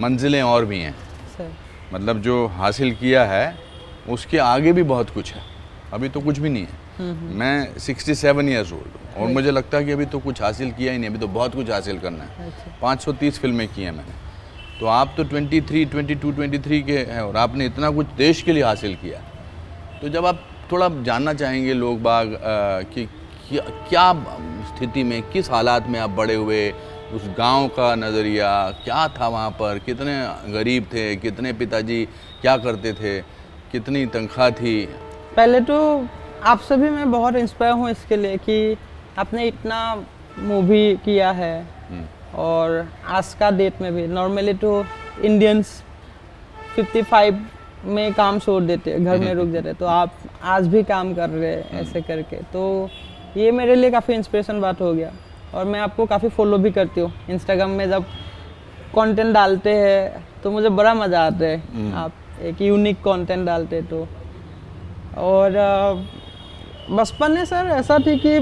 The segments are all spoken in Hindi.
मंजिलें और भी हैं सर। मतलब जो हासिल किया है उसके आगे भी बहुत कुछ है, अभी तो कुछ भी नहीं है। मैं 67 ईयर्स ओल्ड हूँ और मुझे लगता है कि अभी तो कुछ हासिल किया ही नहीं, अभी तो बहुत कुछ हासिल करना है। अच्छा। 530 फिल्में की हैं मैंने, तो आप तो 23 के हैं और आपने इतना कुछ देश के लिए हासिल किया। तो जब आप थोड़ा जानना चाहेंगे लोग बाग कि क्या स्थिति में, किस हालात में आप बड़े हुए, उस गांव का नज़रिया क्या था वहाँ पर, कितने गरीब थे, कितने पिताजी क्या करते थे, कितनी तनख्वाह थी। पहले तो आपसे भी मैं बहुत इंस्पायर हूँ इसके लिए कि आपने इतना मूवी किया है और आज का डेट में भी नॉर्मली तो इंडियंस 55 में काम छोड़ देते, घर में रुक जाते, तो आप आज भी काम कर रहे हैं ऐसे करके, तो ये मेरे लिए काफ़ी इंस्पिरेशन बात हो गया। और मैं आपको काफ़ी फॉलो भी करती हूँ इंस्टाग्राम में, जब कंटेंट डालते हैं तो मुझे बड़ा मज़ा आता है, आप एक यूनिक कंटेंट डालते तो। और बचपन में सर ऐसा थी कि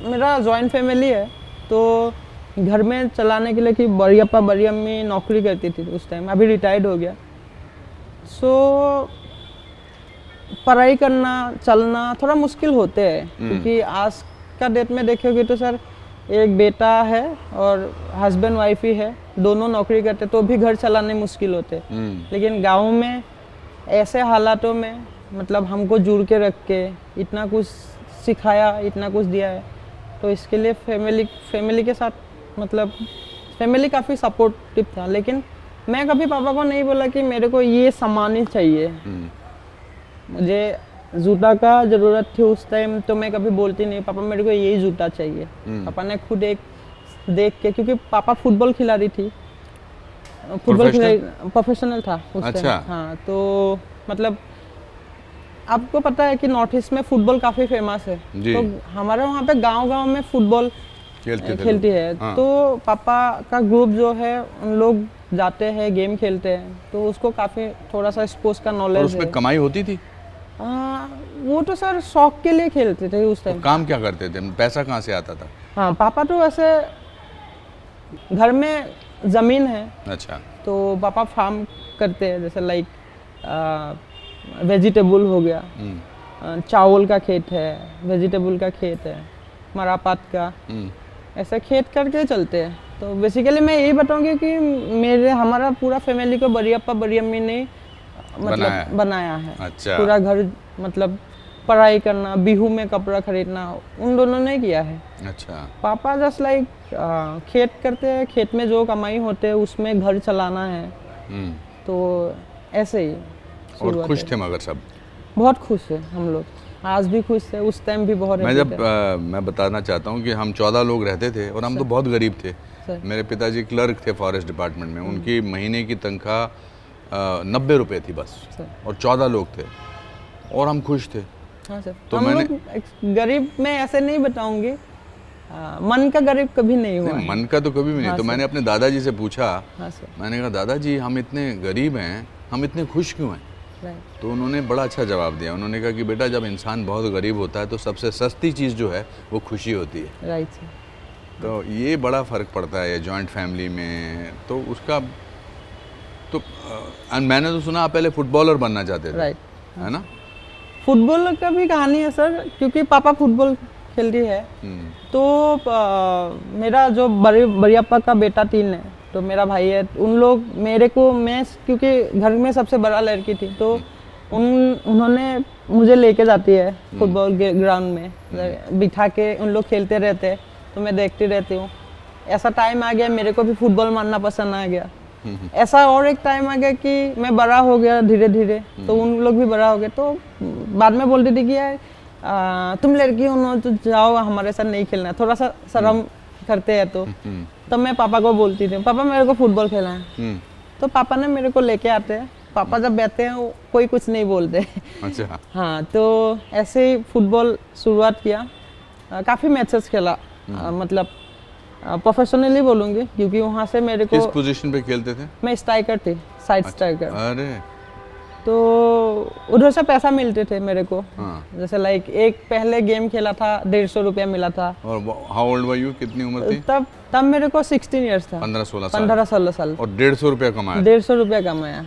मेरा जॉइंट फैमिली है, तो घर में चलाने के लिए कि बड़ी अप्पा बड़ी अम्मी नौकरी करती थी उस टाइम, अभी रिटायर्ड हो गया। सो पढ़ाई करना चलना थोड़ा मुश्किल होते हैं, क्योंकि आज का डेट में देखोगे तो सर एक बेटा है और हस्बैंड वाइफ ही है, दोनों नौकरी करते तो भी घर चलाने मुश्किल होते। लेकिन गांव में ऐसे हालातों में मतलब हमको जुड़ के रख के इतना कुछ सिखाया, इतना कुछ दिया है, तो इसके लिए फैमिली के साथ मतलब फैमिली काफ़ी सपोर्टिव था। लेकिन मैं कभी पापा को नहीं बोला कि मेरे को ये सामान ही चाहिए, मुझे जूता का ज़रूरत थी उस टाइम, तो मैं कभी बोलती नहीं पापा मेरे को यही जूता चाहिए। पापा ने खुद एक देख के, क्योंकि पापा फुटबॉल खिलाड़ी थी, फुटबॉल खिलाड़ी प्रोफेशनल था उस टाइम। अच्छा। हाँ, तो मतलब आपको पता है कि नॉर्थ ईस्ट में फुटबॉल काफ़ी फेमस है, तो हमारे वहाँ पे गांव-गांव में फुटबॉल खेलती है। हाँ। तो पापा का ग्रुप जो है उन लोग जाते हैं, गेम खेलते हैं, तो उसको काफ़ी थोड़ा सा स्पोर्ट्स का नॉलेज है। उसमें कमाई होती थी? वो तो सर शौक के लिए खेलते थे उस टाइम। तो काम क्या करते थे, पैसा कहाँ से आता था? हाँ, पापा तो वैसे घर में ज़मीन है। अच्छा। तो पापा फार्म करते हैं, जैसे लाइक वेजिटेबल हो गया, चावल का खेत है, वेजिटेबल का खेत है, मरापात का, ऐसा खेत करके चलते हैं। तो बेसिकली मैं यही बताऊंगी कि हमारा पूरा फैमिली को बड़ी अप्पा बड़ी अम्मी ने मतलब बनाया है। अच्छा। पूरा घर मतलब पढ़ाई करना, बिहू में कपड़ा खरीदना उन दोनों ने किया है। अच्छा। पापा जस्ट लाइक खेत करते हैं, खेत में जो कमाई होते है उसमें घर चलाना है। तो ऐसे ही। और खुश थे मगर सब? बहुत खुश है हम लोग, आज भी खुश है, उस टाइम भी बहुत। मैं बताना चाहता हूँ कि हम 14 लोग रहते थे और हम तो बहुत गरीब थे। मेरे पिताजी क्लर्क थे फॉरेस्ट डिपार्टमेंट में, उनकी महीने की तनख्वाह 90 रुपये थी बस, और 14 लोग थे और हम खुश थे। हाँ सर। तो मैंने गरीब में ऐसे नहीं बताऊंगी, मन का गरीब कभी नहीं हुआ। मन का तो कभी भी नहीं। हाँ, तो मैंने अपने दादाजी से पूछा। हाँ सर। मैंने कहा दादाजी हम इतने गरीब हैं, हम इतने खुश क्यों हैं? तो उन्होंने बड़ा अच्छा जवाब दिया। उन्होंने कहा कि बेटा जब इंसान बहुत गरीब होता है तो सबसे सस्ती चीज़ जो है वो खुशी होती है। Right sir. तो ये बड़ा फ़र्क पड़ता है जॉइंट फैमिली में। तो उसका तो मैंने तो सुना आप पहले फुटबॉलर बनना चाहते थे। राइट। है ना? फुटबॉल का भी कहानी है सर, क्योंकि पापा फुटबॉल खेलती है। तो मेरा जो बड़ी अप्पा का बेटा 3 है, तो मेरा भाई है, उन लोग मेरे को, मैं क्योंकि घर में सबसे बड़ा लड़की थी, तो उन्होंने मुझे लेके जाती है फुटबॉल ग्राउंड में, बिठा के उन लोग खेलते रहते हैं, तो मैं देखती रहती हूँ। ऐसा टाइम आ गया मेरे को भी फुटबॉल मारना पसंद आ गया। ऐसा और एक टाइम आ गया कि मैं बड़ा हो गया धीरे धीरे, तो उन लोग भी बड़ा हो गए, तो बाद में बोलती थी कि यार तुम लड़की हो ना, तो जाओ हमारे साथ नहीं खेलना, थोड़ा सा शर्म करते हैं। तो मैं पापा को बोलती थी पापा मेरे को फुटबॉल खेलना है, तो पापा ने मेरे को लेके आते हैं। पापा जब बैठते हैं कोई कुछ नहीं बोलते। अच्छा। हाँ, तो ऐसे ही फुटबॉल शुरुआत किया, काफ़ी मैचेस खेला, मतलब प्रोफेशनली बोलूँगी, क्योंकि वहाँ से मेरे को। किस पोजीशन पे खेलते थे? मैं स्ट्राइकर थी, साइड स्ट्राइकर। अरे। तो उधर से पैसा मिलते थे मेरे को। हाँ। जैसे लाइक एक पहले गेम खेला था 150 रुपया मिला था। और हाउ ओल्ड वर यू, कितनी उम्र थी? तब मेरे को 16 ईयर्स था। 15-16 साल। 15-16 साल। और 150 रुपया कमाया? 150 रुपया कमाया।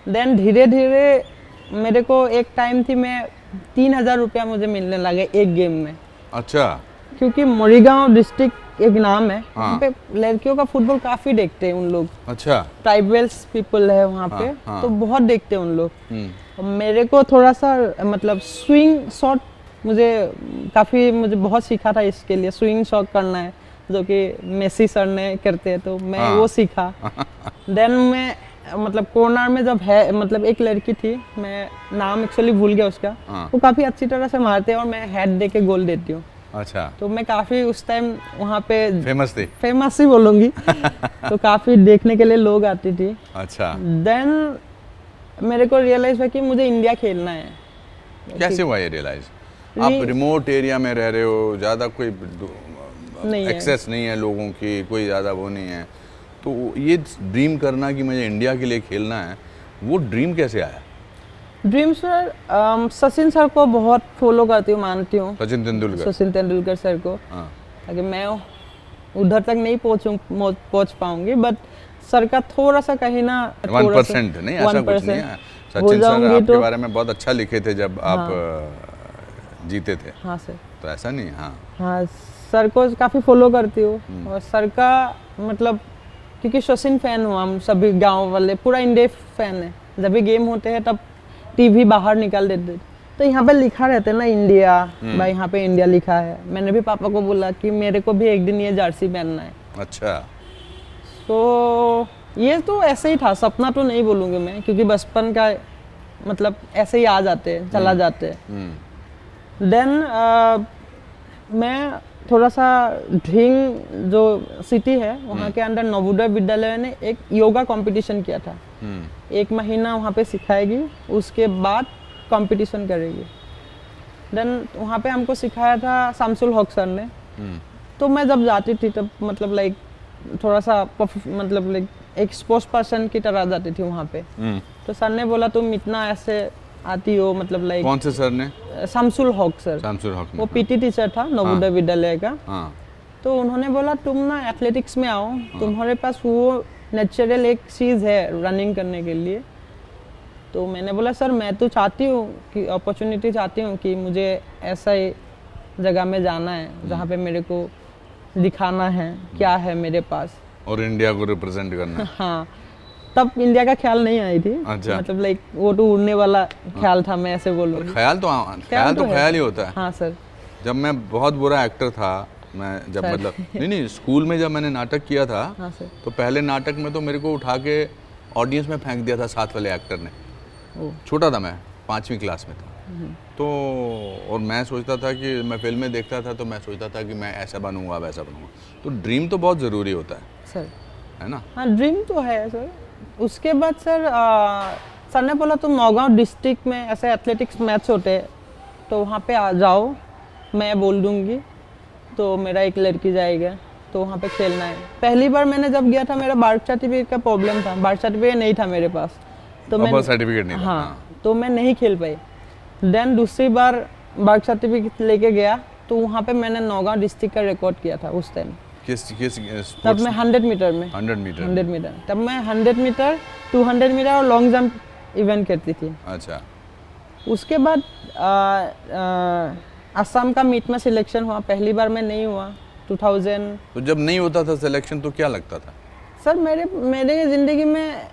देन धीरे धीरे मेरे को एक टाइम थी मैं 3000 रुपया मुझे मिलने लगे एक गेम में। अच्छा। क्योंकि मोरीगांव डिस्ट्रिक्ट एक नाम है, हाँ। वहाँ पे लड़कियों का फुटबॉल काफी देखते हैं उन लोग। अच्छा। ट्राइबल्स पीपल है वहाँ पे। हाँ, हाँ। तो बहुत देखते हैं उन लोग। और मेरे को थोड़ा सा मतलब स्विंग शॉट मुझे बहुत सीखा था इसके लिए। स्विंग शॉट करना है जो कि मेसी सर ने करते हैं, तो मैं हाँ। वो सीखा। देन मैं मतलब कॉर्नर में जब है मतलब एक लड़की थी, मैं नाम एक्चुअली भूल गया उसका। हाँ। वो काफी अच्छी तरह से मारते हैं और मैं हेड दे के गोल देती हूँ। अच्छा। तो मैं काफी उस टाइम वहाँ पे फेमस थी? फेमस ही बोलूँगी। तो काफी देखने के लिए लोग आती थी। अच्छा। देन मेरे को रियलाइज हुआ कि मुझे इंडिया खेलना है। कैसे हुआ ये रियलाइज? आप रिमोट एरिया में रह रहे हो, ज़्यादा कोई नहीं है। एक्सेस नहीं है लोगों की, कोई ज़्यादा वो नहीं है, तो ये ड्रीम करना कि मुझे इंडिया के लिए खेलना है, वो ड्रीम कैसे आया? ड्रीम सर सचिन सर को बहुत फॉलो करती हूँ, मानती हूँ। सचिन तेंदुलकर सर को। हाँ। ताकि मैं उधर तक नहीं पहुँच पाऊंगी, बट सर का थोड़ा सा कहीं ना 1% नहीं, ऐसा कुछ नहीं है। सचिन सर आपके बारे में बहुत अच्छा लिखे थे जब आप जीते थे। हाँ सर। तो ऐसा नहीं। हाँ हाँ, सर को काफ़ी फॉलो करती हूँ। और सर का मतलब क्योंकि सचिन फैन हूँ, हम सभी गांव वाले पूरा इंडिया फैन है। जब भी गेम होते हैं तब टीवी बाहर निकाल देते, तो यहाँ पे लिखा रहता है ना इंडिया, भाई यहाँ पे इंडिया लिखा है। मैंने भी पापा को बोला कि मेरे को भी एक दिन ये जर्सी पहनना है। अच्छा। तो ये तो ऐसे ही था, सपना तो नहीं बोलूँगी मैं, क्योंकि बचपन का मतलब ऐसे ही आ जाते हैं, चला जाते हैं। देन मैं थोड़ा सा ढींग जो सिटी है वहाँ के अंदर नवोदय विद्यालय ने एक योगा कंपटीशन किया था। 1 महीना वहाँ पे सिखाएगी, उसके बाद कंपटीशन करेगी। देन वहाँ पे हमको सिखाया था शामसुल हक सर ने। तो मैं जब जाती थी तब मतलब लाइक थोड़ा सा मतलब लाइक एक स्पोर्ट्स पर्सन की तरह जाती थी वहाँ पे। तो सर ने बोला तुम इतना ऐसे आती हो, मतलब लाइक। कौन से सर ने? शामसुल हक सर। शामसुल हक। वो पीटी टीचर था नवोदय विद्यालय का। हाँ। तो उन्होंने बोला तुम ना एथलेटिक्स में आओ, तुम्हारे पास वो नेचुरल एक चीज़ है रनिंग करने के लिए। तो मैंने बोला सर मैं तो चाहती हूँ कि अपॉर्चुनिटी चाहती हूँ कि मुझे ऐसा ही जगह में जाना है जहाँ पे मेरे को दिखाना है क्या है मेरे पास, और इंडिया को रिप्रेजेंट करना है। हाँ, तब इंडिया का ख्याल नहीं आई थी। अच्छा। मतलब लाइक वो तो उड़ने वाला ख्याल था, मैं ऐसे बोलूँ। ख्याल तो ख्याल ही होता है। हाँ सर। जब मैं बहुत बुरा एक्टर था, मैं जब मतलब नहीं स्कूल में जब मैंने नाटक किया था। हाँ सर। तो पहले नाटक में तो मेरे को उठा के ऑडियंस में फेंक दिया था साथ वाले एक्टर ने। छोटा था मैं, 5वीं क्लास में था। तो और मैं सोचता था कि मैं फिल्में देखता था, तो मैं सोचता था कि मैं ऐसा बनूंगा वैसा बनूंगा। तो ड्रीम तो बहुत ज़रूरी होता है सर, है ना? हाँ ड्रीम तो है सर। उसके बाद सर सर ने बोला तुम नौगांव डिस्ट्रिक्ट में ऐसे एथलेटिक्स मैच होते हैं तो वहाँ पे आ जाओ, मैं बोल दूँगी तो मेरा एक लड़की जाएगा तो वहाँ पे खेलना है। पहली बार मैंने जब गया था मेरा बर्थ सर्टिफिकेट का प्रॉब्लम था, बर्थ सर्टिफिकेट नहीं था मेरे पास, तो मैं बर्थ सर्टिफिकेट नहीं था। हाँ, तो मैं नहीं खेल पाई। देन दूसरी बार बर्थ सर्टिफिकेट लेके गया तो वहाँ पे मैंने नौगांव डिस्ट्रिक्ट का रिकॉर्ड किया था उस टाइम। किस तब मैं 100 मीटर में 100 मीटर तब मैं 100 मीटर 200 मीटर और लॉन्ग जंप इवेंट करती थी। अच्छा। उसके बाद असम का मीट में सिलेक्शन हुआ, पहली बार मैं नहीं हुआ 2000। तो जब नहीं होता था सिलेक्शन तो क्या लगता था? सर मेरे ज़िंदगी में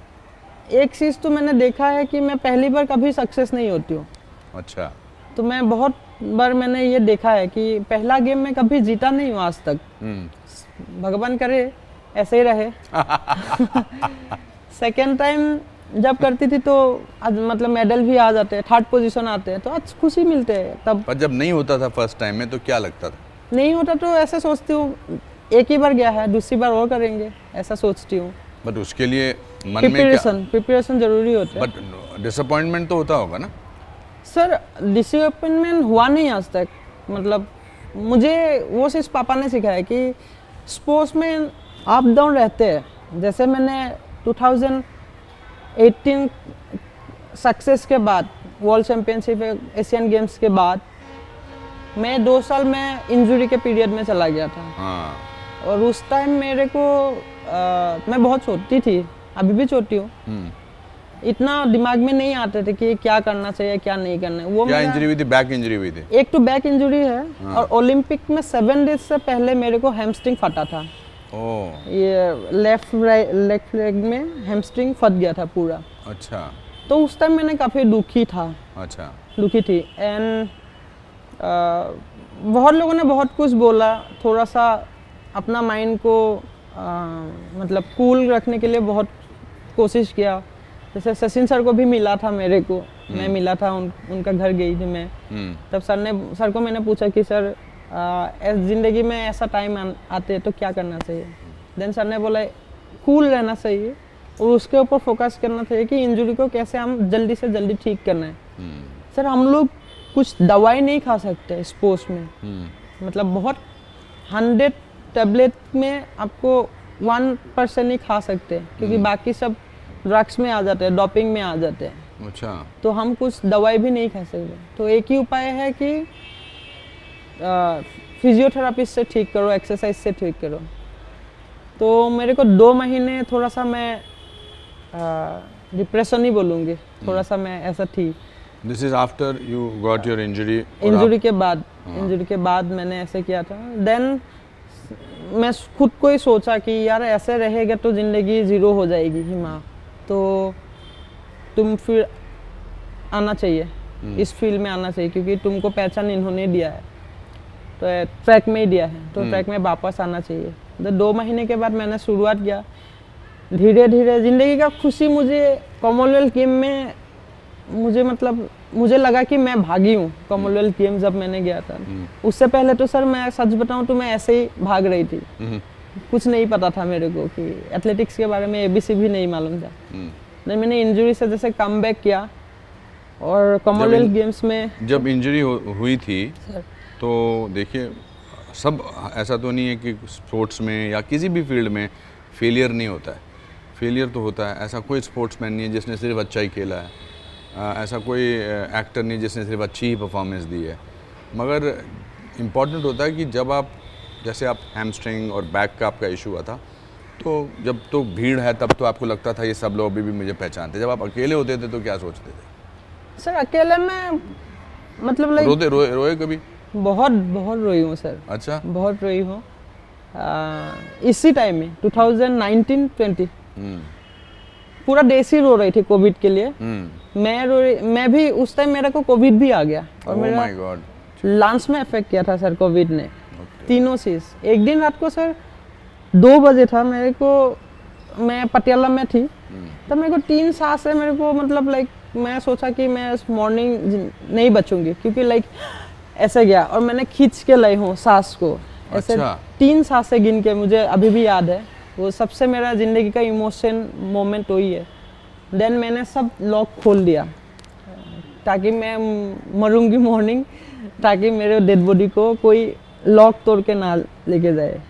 एक चीज़ तो मैंने देखा है कि मैं पहली बार कभी सक्सेस नहीं होती हूँ। अच्छा। तो मैं बहुत बार मैंने ये देखा है कि पहला गेम में कभी जीता नहीं हूँ आज तक। भगवान करे ऐसे ही रहे। सेकेंड टाइम जब करती थी तो मतलब मेडल भी आ जाते हैं, 3rd पोजीशन आते हैं तो आज खुशी मिलते हैं। तब पर जब नहीं होता था फर्स्ट टाइम में तो क्या लगता था? नहीं होता तो ऐसे सोचती हूँ एक ही बार गया है, दूसरी बार और करेंगे, ऐसा सोचती हूँ। बट उसके लिए मन में क्या? प्रिपरेशन जरूरी होता है। बट डिसअपॉइंटमेंट तो होता होगा ना? सर डिसअपॉइंटमेंट हुआ नहीं आज तक। मतलब मुझे वो चीज़ पापा ने सिखाया कि स्पोर्ट्स में अप डाउन रहते हैं। जैसे मैंने 2018 सक्सेस के बाद वर्ल्ड चैम्पियनशिप एशियन गेम्स के बाद मैं 2 साल में इंजरी के पीरियड में चला गया था। हाँ। और उस टाइम मेरे को मैं बहुत छोटी थी, अभी भी छोटी हूँ, इतना दिमाग में नहीं आते थे कि क्या करना चाहिए क्या नहीं करना है। वो क्या इंजरी हुई थी? बैक इंजरी हुई थी? एक तो बैक इंजरी है। हाँ। और ओलंपिक में 7 डेज से पहले मेरे को हैमस्ट्रिंग फटा था। ये लेफ्ट लेग में हैमस्ट्रिंग फट गया था पूरा। अच्छा। तो उस टाइम मैंने काफ़ी दुखी था। अच्छा। दुखी थी एंड बहुत लोगों ने बहुत कुछ बोला, थोड़ा सा अपना माइंड को मतलब कूल रखने के लिए बहुत कोशिश किया। जैसे सचिन सर को भी मिला था मेरे को, मैं मिला था उनका घर गई थी मैं। तब सर को मैंने पूछा कि सर ज़िंदगी में ऐसा टाइम आते तो क्या करना चाहिए। देन सर ने बोला कूल रहना चाहिए और उसके ऊपर फोकस करना चाहिए कि इंजरी को कैसे हम जल्दी से जल्दी ठीक करना है। सर हम लोग कुछ दवाई नहीं खा सकते स्पोर्ट्स में, मतलब बहुत 100 टैबलेट में आपको 1% ही खा सकते क्योंकि बाकी सब ड्रग्स में आ जाते हैं, डोपिंग में आ जाते हैं। अच्छा। तो हम कुछ दवाई भी नहीं खा सकते। तो एक ही उपाय है कि फिजियोथेरापिस्ट से ठीक करो, एक्सरसाइज से ठीक करो। तो मेरे को 2 महीने थोड़ा सा मैं डिप्रेशन ही बोलूँगी, थोड़ा सा मैं ऐसा थी। This is after you got your injury? Injury के बाद, इंजरी के बाद मैंने ऐसे किया था। देन मैं खुद को ही सोचा कि यार ऐसे रहेगा तो ज़िंदगी ज़ीरो हो जाएगी ही माँ, तो तुम फिर आना चाहिए, इस फील्ड में आना चाहिए क्योंकि तुमको पहचान इन्होंने दिया है, तो ट्रैक में ही दिया है, तो ट्रैक में वापस आना चाहिए। तो 2 महीने के बाद मैंने शुरुआत किया। धीरे धीरे ज़िंदगी का खुशी मुझे कॉमनवेल्थ गेम में मुझे लगा कि मैं भागी हूँ कॉमनवेल्थ गेम जब मैंने गया था। उससे पहले तो सर मैं सच बताऊँ तो मैं ऐसे ही भाग रही थी, कुछ नहीं पता था मेरे को कि एथलेटिक्स के बारे में ABC भी नहीं मालूम था। नहीं, मैंने इंजरी से जैसे कम बैक किया और कॉमनवेल्थ गेम्स में जब इंजरी हुई थी तो देखिए सब ऐसा तो नहीं है कि स्पोर्ट्स में या किसी भी फील्ड में फेलियर नहीं होता है, फेलियर तो होता है। ऐसा कोई स्पोर्ट्समैन नहीं है जिसने सिर्फ अच्छा ही खेला है, ऐसा कोई एक्टर नहीं जिसने सिर्फ अच्छी ही परफॉर्मेंस दी है। मगर इम्पॉर्टेंट होता है कि जब आप जैसे आप हैमस्ट्रिंग और बैक का आपका इशू हुआ था, तो जब तो भीड़ है तब तो आपको लगता था ये सब लोग अभी भी मुझे पहचानते। जब आप अकेले होते थे तो क्या सोचते थे? सर अकेले में मतलब रोए कभी? बहुत रोई हूँ सर। अच्छा। बहुत रोई हूँ इसी टाइम में 2019-20 पूरा देश ही रो रही थी कोविड के लिए। मैं भी उस टाइम मेरे को कोविड भी आ गया और मेरा लंग्स में इफेक्ट किया था सर कोविड ने। तीनों चीज एक दिन रात को सर 2 बजे था, मैं पटियाला में थी, तब मेरे को 3 सांसें मेरे को मतलब मैं सोचा कि मैं मॉर्निंग नहीं बचूंगी क्योंकि ऐसे गया और मैंने खींच के लाई हूँ सांस को ऐसे। अच्छा। 3 सांसें गिन के मुझे अभी भी याद है, वो सबसे मेरा जिंदगी का इमोशन मोमेंट वही है। देन मैंने सब लॉक खोल दिया ताकि मैं मरूंगी मॉर्निंग, ताकि मेरे डेड बॉडी को कोई लॉक तोड़ के ना लेके जाए।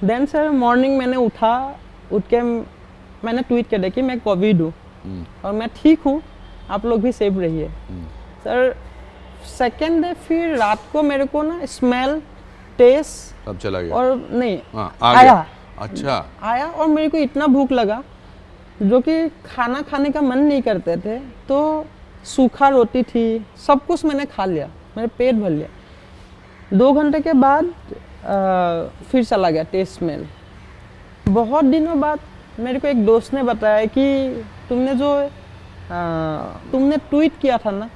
देन सर मॉर्निंग मैंने उठ के मैंने ट्वीट कर दिया कि मैं कोविड हूँ और मैं ठीक हूँ, आप लोग भी सेफ रहिए। सर सेकेंड डे फिर रात को मेरे को ना स्मेल टेस्ट सब चला गया और नहीं आया। अच्छा। आया और मेरे को इतना भूख लगा जो कि खाना खाने का मन नहीं करते थे, तो सूखा रोटी थी, सब कुछ मैंने खा लिया, मेरे पेट भर लिया। 2 घंटे के बाद फिर चला गया टेस्ट स्मेल। बहुत दिनों बाद मेरे को एक दोस्त ने बताया कि तुमने ट्वीट किया था ना,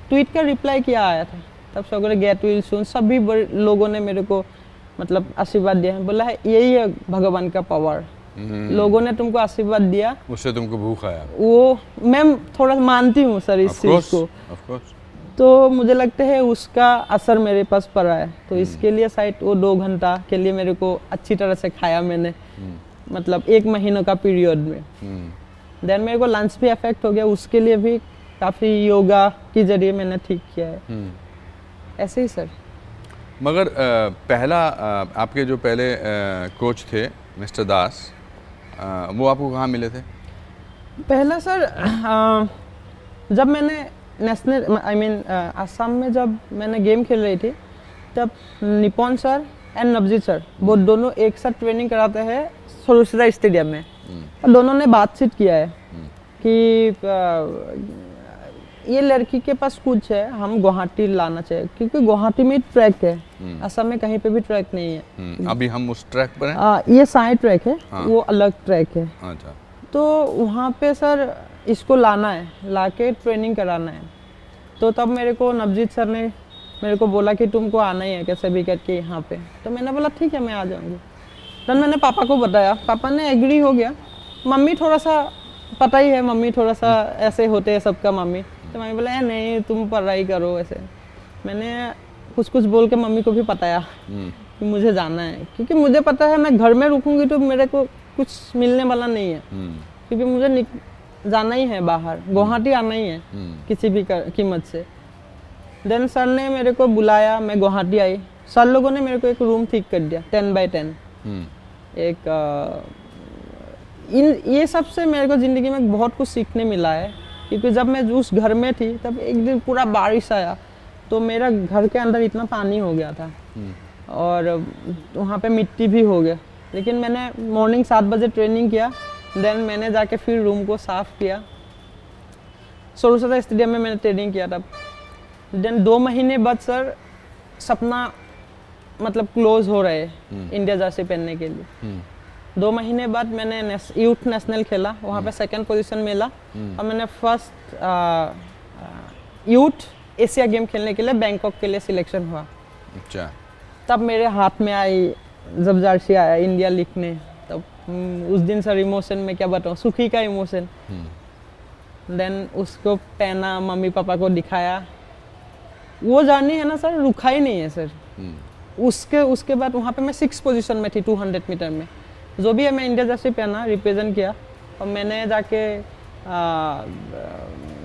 ट्वीट का रिप्लाई किया आया था, तब सब गेट विल सून सभी लोगों ने मेरे को मतलब आशीर्वाद दिया है, बोला है यही है भगवान का पावर, लोगों ने तुमको आशीर्वाद दिया, उससे तुमको भूख आया। वो मैं थोड़ा मानती हूँ सर इस चीज को, तो मुझे लगता है उसका असर मेरे पास पड़ा है। तो इसके लिए शायद वो 2 घंटा के लिए मेरे को अच्छी तरह से खाया मैंने, मतलब 1 महीने का पीरियड में। देन मेरे को लंच भी अफेक्ट हो गया, उसके लिए भी काफ़ी योगा के जरिए मैंने ठीक किया है। ऐसे ही सर। मगर पहला आपके जो पहले कोच थे मिस्टर दास, वो आपको कहाँ मिले थे? पहला सर जब मैंने नेशनल असम में जब मैंने गेम खेल रही थी, तब Nippon sir and Navjeet sir वो दोनों एक साथ ट्रेनिंग कराते हैं सरोसरा स्टेडियम में। और दोनों ने बातचीत किया है कि ये लड़की के पास कुछ है, हम गुवाहाटी लाना चाहिए, क्योंकि गुवाहाटी में ट्रैक है, असम में कहीं पे भी ट्रैक नहीं है। अभी हम उस ट्रैक पर हैं? ये साई ट्रैक है, हाँ। वो अलग ट्रैक है। अच्छा। तो वहाँ पे सर इसको लाना है, लाके ट्रेनिंग कराना है। तो तब मेरे को नवजीत सर ने मेरे को बोला कि तुमको आना ही है कैसे भी करके यहाँ पे। तो मैंने बोला ठीक है मैं आ जाऊँगी। तो मैंने पापा को बताया, पापा ने एग्री हो गया। मम्मी थोड़ा सा पता ही है, मम्मी थोड़ा सा ऐसे होते हैं सबका मम्मी। तो मम्मी बोला नहीं तुम पढ़ाई करो ऐसे। मैंने कुछ कुछ बोल के मम्मी को भी बताया कि मुझे जाना है, क्योंकि मुझे पता है मैं घर में रुकूंगी तो मेरे को कुछ मिलने वाला नहीं है, क्योंकि मुझे जाना ही है बाहर, गुवाहाटी आना ही है किसी भी कीमत से। देन सर ने मेरे को बुलाया, मैं गुवाहाटी आई। सर लोगों ने मेरे को एक रूम ठीक कर दिया 10 बाय 10। एक ये सब से मेरे को ज़िंदगी में बहुत कुछ सीखने मिला है, क्योंकि जब मैं उस घर में थी तब एक दिन पूरा बारिश आया तो मेरा घर के अंदर इतना पानी हो गया था और वहाँ पे मिट्टी भी हो गया। लेकिन मैंने मॉर्निंग 7 बजे ट्रेनिंग किया, देन मैंने जाके फिर रूम को साफ़ किया। सरोसरा स्टेडियम में मैंने ट्रेनिंग किया तब। देन 2 महीने बाद सर सपना मतलब क्लोज हो रहे इंडिया जर्सी पहनने के लिए। 2 महीने बाद मैंने यूथ नेशनल खेला, वहाँ पे 2nd पोजीशन मिला और मैंने फर्स्ट यूथ एशिया गेम खेलने के लिए बैंकॉक के लिए सिलेक्शन हुआ। अच्छा। तब मेरे हाथ में आई जब जर्सी आया इंडिया लिखने, तब उस दिन सर इमोशन में क्या बताऊँ, सुखी का इमोशन। देन उसको पहना, मम्मी पापा को दिखाया। वो जर्नी है ना सर, रुका ही नहीं है सर। उसके बाद वहाँ पे मैं 6th पोजीशन में थी 200 मीटर में। जो भी है मैं इंडिया जर्सी पहना, रिप्रेजेंट किया और मैंने जाके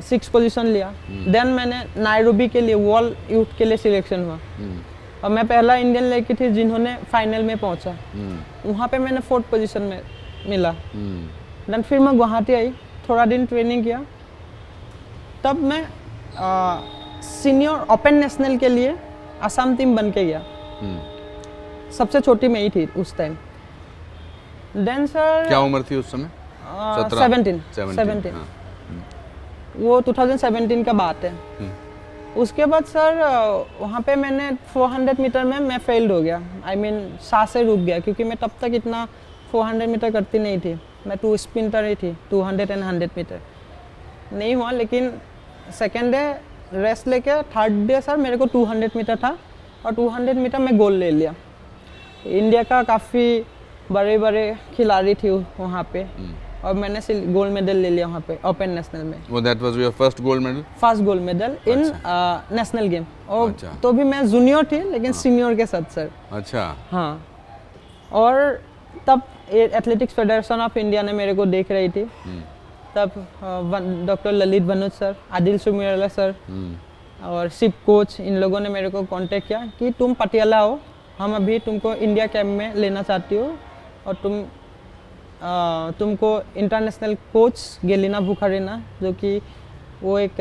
6th पोजीशन लिया। देन मैंने नायरोबी के लिए वर्ल्ड यूथ के लिए सिलेक्शन हुआ और मैं पहला इंडियन लड़की थी जिन्होंने फाइनल में पहुंचा। वहाँ पे मैंने 4th पोजीशन में मिला। देन फिर मैं गुवाहाटी आई, थोड़ा दिन ट्रेनिंग किया। तब मैं सीनियर ओपन नेशनल के लिए असम टीम बन के गया। सबसे छोटी मैं ही थी उस टाइम। देन सर क्या उम्र थी उस समय? 17। वो 2017 का बात है। उसके बाद सर वहाँ पे मैंने 400 मीटर में मैं फेल्ड हो गया, सांस से रुक गया, क्योंकि मैं तब तक इतना 400 मीटर करती नहीं थी। मैं 2 स्प्रिंटर ही थी, 200 एंड 100 मीटर नहीं हुआ। लेकिन सेकेंड डे रेस्ट लेके 3rd डे सर मेरे को 200 मीटर था और 200 मीटर में गोल्ड ले लिया। इंडिया का काफ़ी बड़े बड़े खिलाड़ी थी वहाँ पे और मैंने गोल्ड मेडल ले लिया वहाँ पे ओपन नेशनल में। वो that was your first gold medal? First gold medal in national game. और तो भी मैं जूनियर थी लेकिन सीनियर के साथ सर। अच्छा। हाँ। और तब एथलेटिक्स फेडरेशन ऑफ इंडिया ने मेरे को देख रही थी। तब doctor Lalit Banoj sir, Adil Sumerla sir और शिव कोच, इन लोगों ने मेरे को कांटेक्ट किया कि तुम पटियाला हो, हम अभी तुमको इंडिया कैंप में लेना चाहती हो और तुमको इंटरनेशनल कोच गेलिना बुखारिना, जो कि वो एक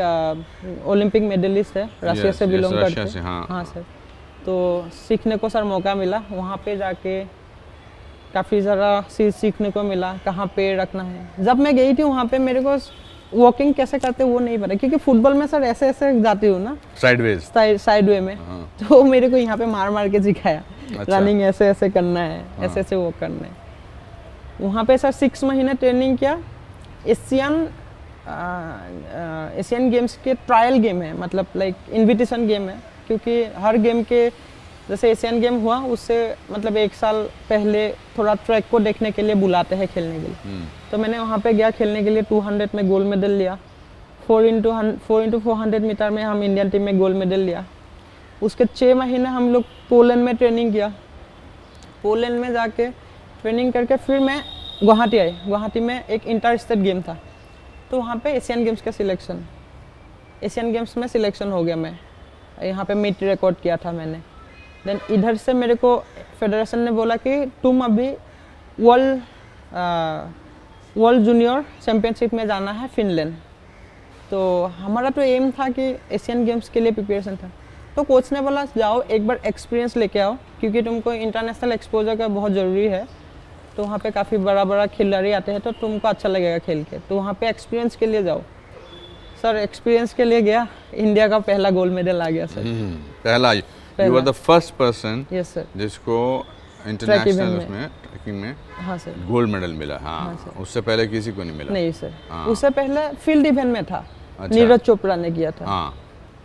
ओलंपिक मेडलिस्ट है, रशिया से बिलोंग करते हैं। हाँ सर। तो सीखने को सर मौका मिला, वहाँ पे जाके काफ़ी ज़्यादा चीज़ सीखने को मिला, कहाँ पैर रखना है। जब मैं गई थी वहाँ पे मेरे को वॉकिंग कैसे करते वो नहीं पता, क्योंकि फुटबॉल में सर ऐसे ऐसे जाती हूँ ना साइड वे में। तो मेरे को यहाँ पे मार मार के सिखाया। अच्छा। रनिंग ऐसे ऐसे करना है, ऐसे ऐसे वॉक करना है। वहाँ पे सर 6 महीने ट्रेनिंग किया। एशियन गेम्स के ट्रायल गेम है, मतलब लाइक इन्विटेशन गेम है, क्योंकि हर गेम के जैसे एशियन गेम हुआ उससे मतलब 1 साल पहले थोड़ा ट्रैक को देखने के लिए बुलाते हैं खेलने के लिए। तो मैंने वहाँ पे गया खेलने के लिए, 200 में गोल्ड मेडल लिया। 4x400 मीटर में हम इंडियन टीम में गोल्ड मेडल लिया। उसके 6 महीने हम लोग पोलैंड में ट्रेनिंग किया। पोलैंड में जाके ट्रेनिंग करके फिर मैं गुवाहाटी आई। गुवाहाटी में एक इंटर स्टेट गेम था, तो वहाँ पे एशियन गेम्स में सिलेक्शन हो गया। मैं यहाँ पे मीट रिकॉर्ड किया था मैंने। देन इधर से मेरे को फेडरेशन ने बोला कि तुम अभी वर्ल्ड जूनियर चैम्पियनशिप में जाना है फिनलैंड। तो हमारा तो एम था कि एशियन गेम्स के लिए प्रिपरेशन था। तो कोच ने बोला जाओ एक बार एक्सपीरियंस लेके आओ, क्योंकि तुमको इंटरनेशनल एक्सपोजर का बहुत ज़रूरी है। तो वहाँ पे काफ़ी बड़ा बड़ा खिलाड़ी आते हैं, तो तुमको अच्छा लगेगा खेल के, तो वहाँ पे एक्सपीरियंस के लिए जाओ। सर एक्सपीरियंस के लिए गया, इंडिया का पहला गोल्ड मेडल आ गया सर। पहला, you are the first person yes sir, जिसको इंटरनेशनल में। उसमें ट्रैकिंग में हाँ सर। गोल्ड मेडल मिला। हाँ, उससे पहले किसी को नहीं मिला। नहीं सर, हाँ। उससे पहले फील्ड इवेंट में था। अच्छा। नीरज चोपड़ा ने किया था। हाँ,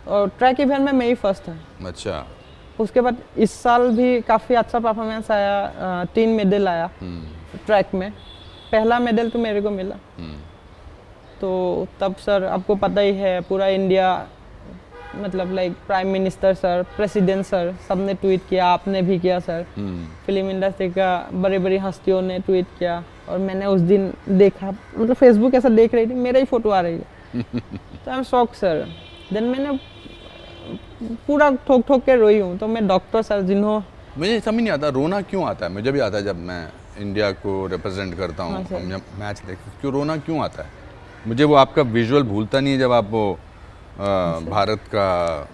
और ट्रैक इवेंट में मैं ही फर्स्ट था। अच्छा। उसके बाद इस साल भी काफ़ी अच्छा परफॉर्मेंस आया, 3 मेडल आया ट्रैक में। पहला मेडल तो मेरे को मिला। तो तब सर आपको पता ही है, पूरा इंडिया मतलब like prime minister sir, president sir, सबने ट्वीट किया, आपने भी किया सर। फिल्म इंडस्ट्री का बड़ी बड़ी हस्तियों ने ट्वीट किया। और मैंने उस दिन देखा, मतलब फेसबुक ऐसा देख रही थी, मेरा ही फोटो आ रही है। तो I am shock sir. Then मैंने पूरा ठोक ठोक के रोई हूँ। तो मैं डॉक्टर सर जिन्हों, मुझे समझ नहीं आता रोना क्यों आता है। मुझे भी आता है जब मैं इंडिया को रिप्रेजेंट करता हूँ, हाँ, जब मैच देखते क्यों रोना क्यों आता है। मुझे वो आपका विजुअल भूलता नहीं है जब आप वो भारत का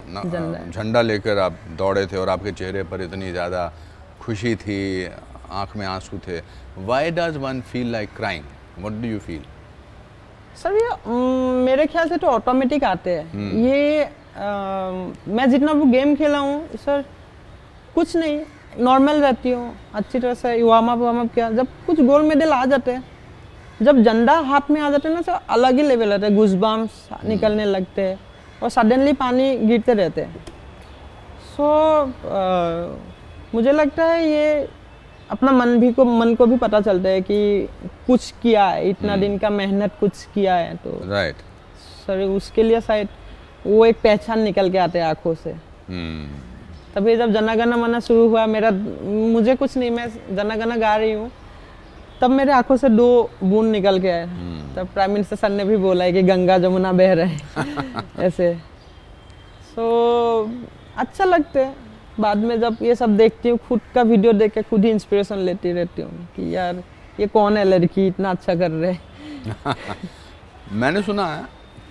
झंडा लेकर आप दौड़े थे और आपके चेहरे पर इतनी ज़्यादा खुशी थी, आंख में आंसू थे। Why does one feel like crying, what do you feel? Sir ये मेरे ख्याल से तो ऑटोमेटिक आते हैं ये। मैं जितना भी गेम खेला हूँ सर, कुछ नहीं, नॉर्मल रहती हूँ अच्छी तरह से, वार्म अप किया। जब कुछ गोल्ड मेडल आ जाते हैं, जब झंडा हाथ में आ जाते हैं ना सर, अलग ही लेवल रहता है, गूज़बम्प्स निकलने लगते हैं और सडनली पानी गिरते रहते हैं। मुझे लगता है ये अपना मन को भी पता चलता है कि कुछ किया है, इतना दिन का मेहनत कुछ किया है। तो राइट सर उसके लिए शायद वो एक पहचान निकल के आते हैं आंखों से। तभी जब जना गना मना शुरू हुआ, मुझे कुछ नहीं, मैं जना गना गा रही हूँ, तब मेरे आंखों से 2 बूंद निकल के आए। तब प्राइम मिनिस्टर सर ने भी बोला है कि गंगा जमुना बह रहे हैं ऐसे। अच्छा लगता है। बाद में जब ये सब देखती हूँ, खुद का वीडियो देख के खुद ही इंस्पिरेशन लेती रहती हूँ कि यार ये कौन है लड़की, इतना अच्छा कर रहे हैं। मैंने सुना है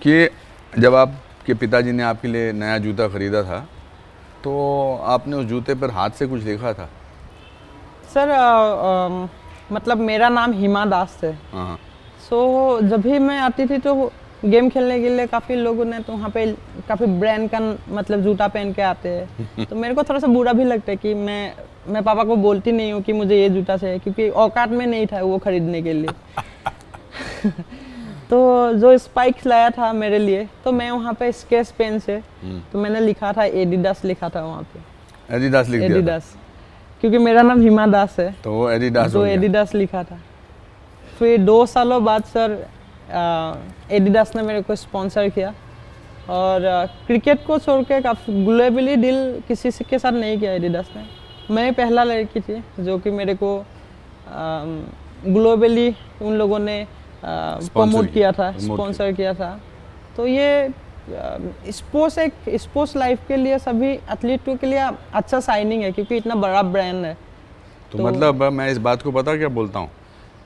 कि जब आपके पिताजी ने आपके लिए नया जूता खरीदा था, तो आपने उस जूते पर हाथ से कुछ लिखा था? सर मतलब मेरा नाम हिमा दास है। जब भी मैं आती थी तो गेम खेलने के लिए काफ़ी लोगों ने तो वहाँ पे काफ़ी ब्रांड का मतलब जूता पहन के आते हैं। तो मेरे को थोड़ा सा बुरा भी लगता है कि मैं पापा को बोलती नहीं हूँ कि मुझे ये जूता चाहिए, क्योंकि औकात में नहीं था वो खरीदने के लिए। तो जो स्पाइक्स लाया था मेरे लिए, तो मैं वहाँ पे स्केच पेन से तो मैंने लिखा था एडिडास, लिखा था वहाँ पे एडिडास लिख दिया था। क्योंकि मेरा नाम हिमा दास है, तो वो एडिडास तो एडिडास लिखा था। फिर 2 सालों बाद सर एडिडास ने मेरे को स्पॉन्सर किया। और क्रिकेट को छोड़ के काफ़ी ग्लोबली डील किसी के साथ नहीं किया एडिडास ने। मैं पहला लड़की थी जो कि मेरे को ग्लोबली उन लोगों ने प्रमोट किया था, स्पॉन्सर किया था। तो ये स्पोर्ट्स लाइफ के लिए, सभी एथलीटों के लिए अच्छा साइनिंग है, क्योंकि इतना बड़ा ब्रांड है। तो मतलब मैं इस बात को पता क्या बोलता हूँ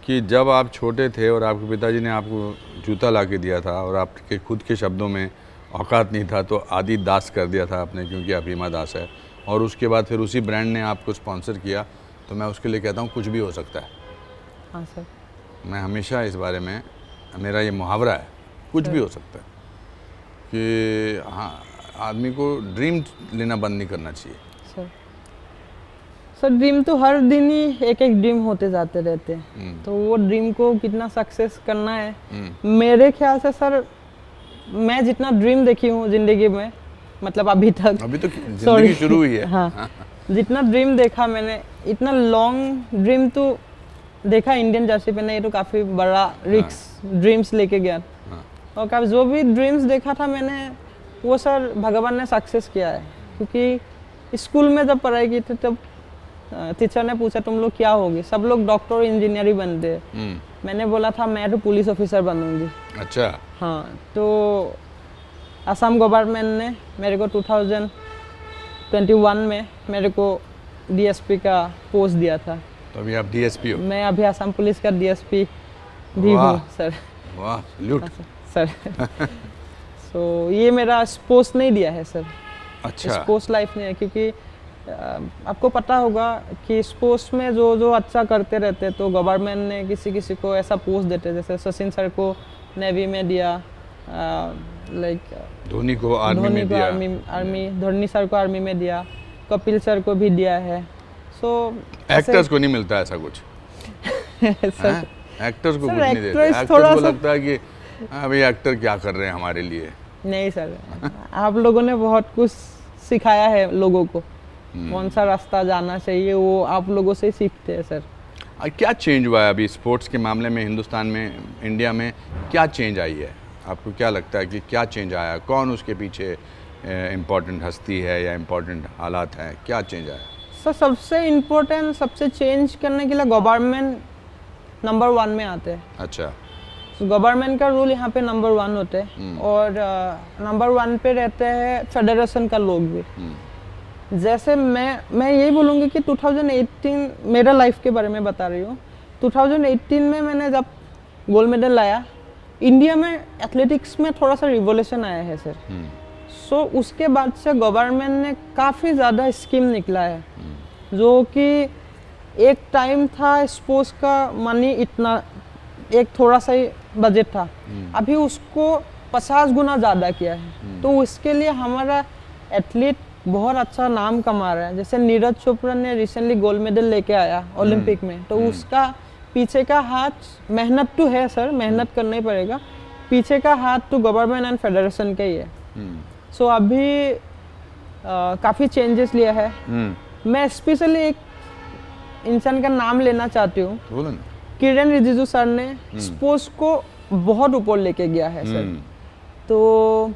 कि जब आप छोटे थे और आपके पिताजी ने आपको जूता ला के दिया था और आपके खुद के शब्दों में औकात नहीं था, तो आदि दास कर दिया था आपने, क्योंकि आप हिमा दास है। और उसके बाद फिर उसी ब्रांड ने आपको स्पॉन्सर किया, तो मैं उसके लिए कहता हूँ कुछ भी हो सकता है। हाँ सर, मैं हमेशा इस बारे में, मेरा ये मुहावरा है, कुछ भी हो सकता है, कि हाँ आदमी को ड्रीम लेना बंद नहीं करना चाहिए। सर ड्रीम तो हर दिन ही एक ड्रीम होते जाते रहते हैं। तो वो ड्रीम को कितना सक्सेस करना है, मेरे ख्याल से सर मैं जितना ड्रीम देखी हूँ ज़िंदगी में, मतलब अभी तो ज़िंदगी शुरू हुई है। हाँ, जितना ड्रीम देखा मैंने, इतना लॉन्ग ड्रीम तो देखा इंडियन जर्सी पे नहीं, तो काफ़ी बड़ा रिस्क ड्रीम्स लेके गया। और काफ़ी जो भी ड्रीम्स देखा था मैंने, वो सर भगवान ने सक्सेस किया है। क्योंकि स्कूल में जब पढ़ाई की थी तब टीचर ने पूछा तुम लोग क्या होगी, सब लोग डॉक्टर और इंजीनियर ही बनते हैं। मैंने बोला था मैं तो पुलिस ऑफिसर बनूंगी। अच्छा। हाँ, तो असम गवर्नमेंट ने मेरे को 2021 में मेरे को डीएसपी का पोस्ट दिया था। तो अभी आप डीएसपी हो? मैं अभी असम पुलिस का डीएसपी भी हूँ सर। वाह, सैल्यूट सर। सो ये मेरा स्पोर्ट्स नहीं दिया है सर, अच्छा। स्पोर्ट्स लाइफ नहीं है, क्योंकि आपको पता होगा कि स्पोर्ट्स में जो जो अच्छा करते रहते तो गवर्नमेंट ने किसी किसी को ऐसा पोस्ट देते, जैसे सचिन सर को नेवी में दिया, लाइक धोनी को आर्मी में दिया, धोनी सर को आर्मी में दिया, कपिल सर को भी दिया है। सो एक्टर्स को नहीं मिलता ऐसा कुछ सर, एक्टर्स को सर, कुछ नहीं देते, actors एक्टर्स थोड़ा को सा- लगता है कि हाँ भाई एक्टर क्या कर रहे हैं हमारे लिए। नहीं सर, आप लोगों ने बहुत कुछ सिखाया है लोगों को, कौन सा रास्ता जाना चाहिए वो आप लोगों से ही सीखते हैं सर। क्या चेंज हुआ है अभी स्पोर्ट्स के मामले में हिंदुस्तान में, इंडिया में क्या चेंज आई है? आपको क्या लगता है कि क्या चेंज आया, कौन उसके पीछे इम्पोर्टेंट हस्ती है या इम्पोर्टेंट हालात हैं, क्या चेंज आया? सर सबसे इम्पोर्टेंट, सबसे चेंज करने के लिए गवर्नमेंट नंबर 1 में आते हैं। अच्छा। गवर्नमेंट का रूल यहाँ पे नंबर 1 होते हैं, और नंबर 1 पे रहते हैं फेडरेशन का लोग भी। जैसे मैं यही बोलूँगी कि 2018 मेरा लाइफ के बारे में बता रही हूँ, 2018 में मैंने जब गोल्ड मेडल लाया, इंडिया में एथलेटिक्स में थोड़ा सा रिवोल्यूशन आया है सर। सो उसके बाद से गवर्नमेंट ने काफ़ी ज़्यादा स्कीम निकला है, जो कि एक टाइम था स्पोर्ट्स का मनी इतना, एक थोड़ा सा ही बजट था, अभी उसको 50 गुना ज़्यादा किया है। तो उसके लिए हमारा एथलीट बहुत अच्छा नाम कमा रहा है। जैसे नीरज चोपड़ा ने रिसेंटली गोल्ड मेडल लेके आया ओलंपिक में, तो उसका पीछे का हाथ, मेहनत तो है सर, मेहनत करना ही पड़ेगा, पीछे का हाथ तो गवर्नमेंट एंड फेडरेशन का ही है। सो अभी काफ़ी चेंजेस लिया है। मैं स्पेशली एक इंसान का नाम लेना चाहती हूँ, किरण रिजिजू सर ने स्पोर्ट्स को बहुत ऊपर लेके गया है सर। तो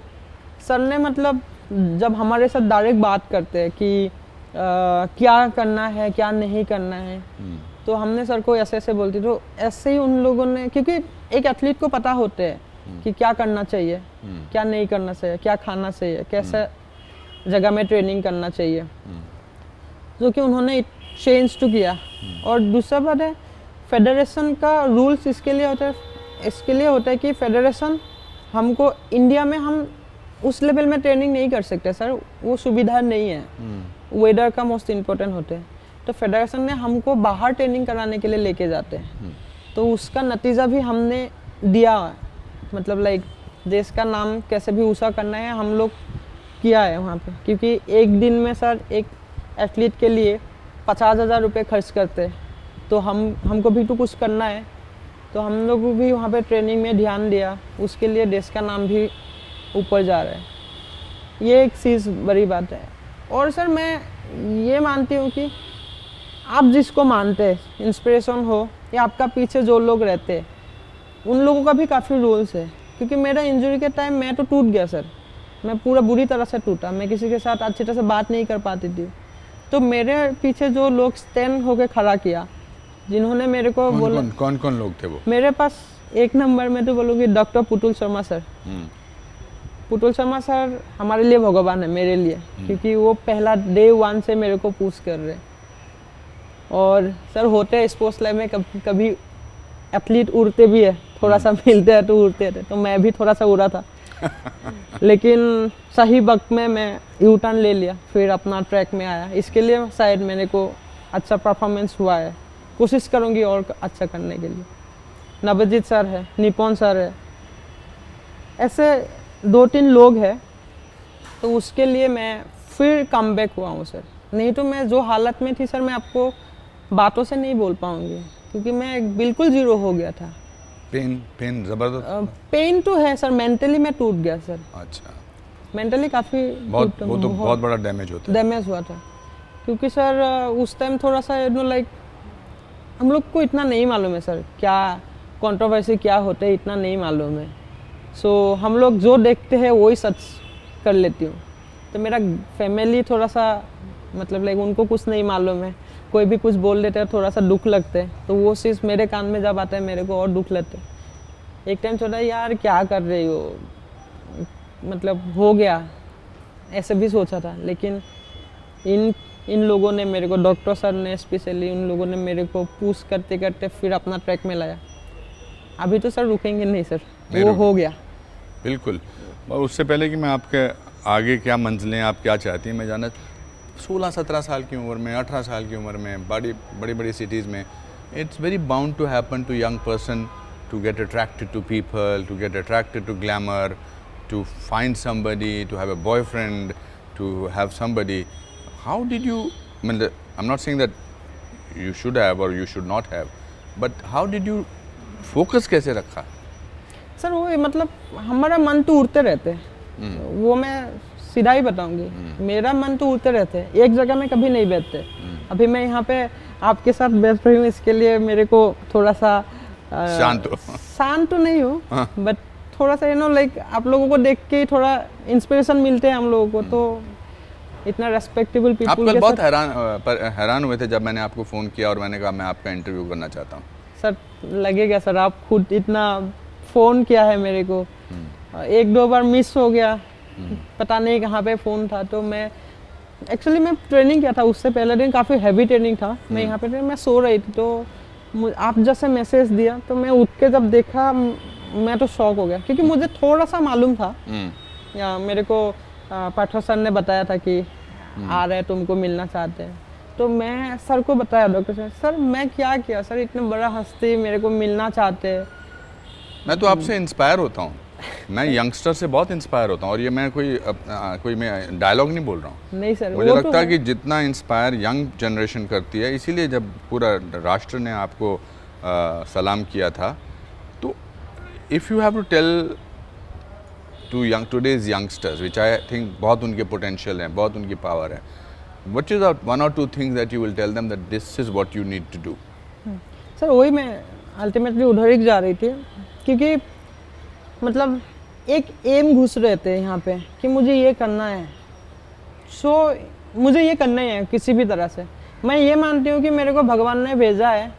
सर ने मतलब जब हमारे साथ डायरेक्ट बात करते हैं कि क्या करना है क्या नहीं करना है, तो हमने सर को ऐसे ऐसे बोलती, तो ऐसे ही उन लोगों ने, क्योंकि एक एथलीट को पता होते हैं कि क्या करना चाहिए, क्या नहीं करना चाहिए, क्या खाना चाहिए, कैसे जगह में ट्रेनिंग करना चाहिए, जो कि उन्होंने चेंज तो किया। और दूसरा बात है, फेडरेशन का रूल्स इसके लिए होता है कि फेडरेशन हमको इंडिया में हम उस लेवल में ट्रेनिंग नहीं कर सकते सर, वो सुविधा नहीं है, वेदर का मोस्ट इम्पोर्टेंट होते हैं। तो फेडरेशन ने हमको बाहर ट्रेनिंग कराने के लिए लेके जाते हैं, तो उसका नतीजा भी हमने दिया, मतलब लाइक देश का नाम कैसे भी ऊँचा करना है हम लोग किया है वहाँ पे। क्योंकि एक दिन में सर एक एथलीट के लिए 50,000 रुपये खर्च करते हैं, तो हमको भी तो कुछ करना है, तो हम लोग भी वहाँ पे ट्रेनिंग में ध्यान दिया, उसके लिए देश का नाम भी ऊपर जा रहा है। ये एक चीज़ बड़ी बात है। और सर मैं ये मानती हूँ कि आप जिसको मानते हैं इंस्पिरेशन हो, या आपका पीछे जो लोग रहते हैं उन लोगों का भी काफ़ी रूल्स है। क्योंकि मेरा इंजरी के टाइम मैं तो टूट गया सर, मैं पूरा बुरी तरह से टूटा, मैं किसी के साथ अच्छी तरह से बात नहीं कर पाती थी। तो मेरे पीछे जो लोग स्टैंड होकर खड़ा किया, जिन्होंने मेरे को बोला, कौन कौन लोग थे वो? मेरे पास एक नंबर में तो बोलूँगी doctor Putul Sharma sir. Putul Sharma sir हमारे लिए भगवान है, मेरे लिए, क्योंकि वो पहला डे 1 से मेरे को पुश कर रहे। और सर होते हैं स्पोर्ट्स लाइफ में कभी एथलीट उड़ते भी है, थोड़ा सा मिलते हैं तो उड़ते थे, तो मैं भी थोड़ा सा उड़ा था लेकिन सही वक्त में मैं यू टर्न ले लिया, फिर अपना ट्रैक में आया। इसके लिए शायद मेरे को अच्छा परफॉर्मेंस हुआ है, कोशिश करूँगी और अच्छा करने के लिए। नवजीत सर है, निपुण सर है, ऐसे 2-3 लोग हैं, तो उसके लिए मैं फिर कम बैक हुआ हूँ सर। नहीं तो मैं जो हालत में थी सर, मैं आपको बातों से नहीं बोल पाऊँगी, क्योंकि मैं बिल्कुल ज़ीरो हो गया था। पेन ज़बरदस्त? पेन तो है सर, मेंटली मैं टूट गया सर। अच्छा, मेंटली काफ़ी बहुत बड़ा डैमेज होता है। डैमेज हुआ था, क्योंकि सर उस टाइम थोड़ा सा लाइक हम लोग को इतना नहीं मालूम है सर, क्या कंट्रोवर्सी क्या होते है इतना नहीं मालूम है। सो हम लोग जो देखते हैं वही सच कर लेती हूँ। तो मेरा फैमिली थोड़ा सा मतलब लाइक उनको कुछ नहीं मालूम है, कोई भी कुछ बोल देते हैं थोड़ा सा दुख लगते हैं, तो वो चीज़ मेरे कान में जब आता है मेरे को और दुख लगते हैं। एक टाइम सोचा यार क्या कर रही हो, मतलब हो गया, ऐसे भी सोचा था। लेकिन इन लोगों ने मेरे को, डॉक्टर सर ने स्पेशली, उन लोगों ने मेरे को पुश करते करते फिर अपना ट्रैक में लाया। अभी तो सर रुकेंगे नहीं सर, वो हो गया। बिल्कुल। और उससे पहले कि मैं आपके आगे क्या मंजिलें आप क्या चाहती हैं मैं जानना 16-17 साल की उम्र में 18 साल की उम्र में बड़ी बड़ी सिटीज़ में it's very bound to happen to young person to get attracted to people, to get attracted to glamour, to find somebody, to have a boyfriend, to have somebody. How did you, I mean, I'm not saying that you should have or you should not have, but how did you focus कैसे रखा? सर वो मतलब हमारा मन तो उड़ते रहते हैं, वो मैं सीधा ही बताऊंगी, मेरा मन तो उड़ते रहते हैं, एक जगह में कभी नहीं बैठते। अभी मैं यहाँ पे आपके साथ बैठ रही हूँ, इसके लिए मेरे को थोड़ा सा शांत तो नहीं हूँ, बट थोड़ा सा लाइक आप लोगों को देख के थोड़ा इंस्पिरेशन मिलते हैं हम लोगों को, तो इतना रेस्पेक्टेबल पीपल आप कल बहुत हैरान हुए थे जब मैंने आपको फ़ोन किया और मैंने कहा मैं आपका इंटरव्यू करना चाहता हूँ। सर लगेगा सर, आप खुद इतना फ़ोन किया है मेरे को, एक दो बार मिस हो गया, पता नहीं कहाँ पे फ़ोन था। तो मैं एक्चुअली मैं ट्रेनिंग किया था, उससे पहले दिन काफ़ी हैवी ट्रेनिंग था, मैं यहाँ पे मैं सो रही थी, तो आप जैसे मैसेज दिया तो मैं उठ के जब देखा मैं तो शॉक हो गया, क्योंकि मुझे थोड़ा सा मालूम था, या मेरे को पाठक सर ने बताया था कि आ रहे तुमको मिलना चाहते हैं, तो मैं सर को बताया, डॉक्टर सर मैं क्या किया सर, इतने बड़ा हस्ती मेरे को मिलना चाहते हैं। मैं तो आपसे इंस्पायर होता हूँ, मैं यंगस्टर से बहुत इंस्पायर होता हूँ, और ये मैं कोई मैं डायलॉग नहीं बोल रहा हूँ, नहीं सर, मुझे लगता है कि जितना इंस्पायर यंग जनरेशन करती है, इसीलिए जब पूरा राष्ट्र ने आपको सलाम किया था, तो if you have to tell to today's youngsters which I think बहुत उनके पोटेंशियल हैं, बहुत उनकी पावर है, what is one or two things that you will tell them that this is what you need to do? Sir वही मैं अल्टीमेटली उधर ही जा रही थी, क्योंकि मतलब एक एम घुस रहे थे यहाँ पे कि मुझे ये करना है, मुझे ये करना ही है किसी भी तरह से। मैं ये मानती हूँ कि मेरे को भगवान ने भेजा है,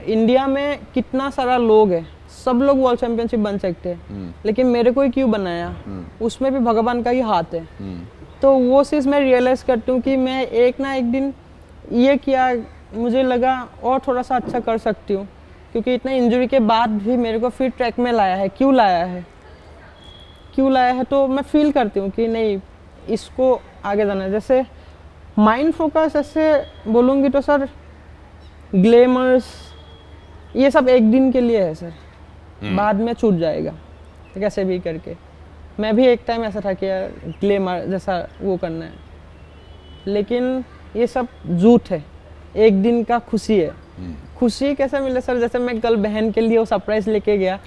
इंडिया में कितना सारा लोग है, सब लोग वर्ल्ड चैंपियनशिप बन सकते हैं, लेकिन मेरे को ही क्यों बनाया, उसमें भी भगवान का ही हाथ है। तो वो चीज़ मैं रियलाइज़ करती हूँ कि मैं एक ना एक दिन ये किया, मुझे लगा और थोड़ा सा अच्छा कर सकती हूँ, क्योंकि इतना इंजरी के बाद भी मेरे को फिर ट्रैक में लाया है, क्यों लाया है, तो मैं फील करती हूँ कि नहीं इसको आगे जाना है। जैसे माइंड फोकस ऐसे बोलूँगी तो सर, ग्लैमर्स ये सब एक दिन के लिए है सर, बाद में छूट जाएगा कैसे भी करके। मैं भी एक टाइम ऐसा था कि यार ग्लैमर जैसा वो करना है, लेकिन ये सब झूठ है, एक दिन का खुशी है। खुशी कैसे मिले सर, जैसे मैं कल बहन के लिए वो सरप्राइज लेके गया,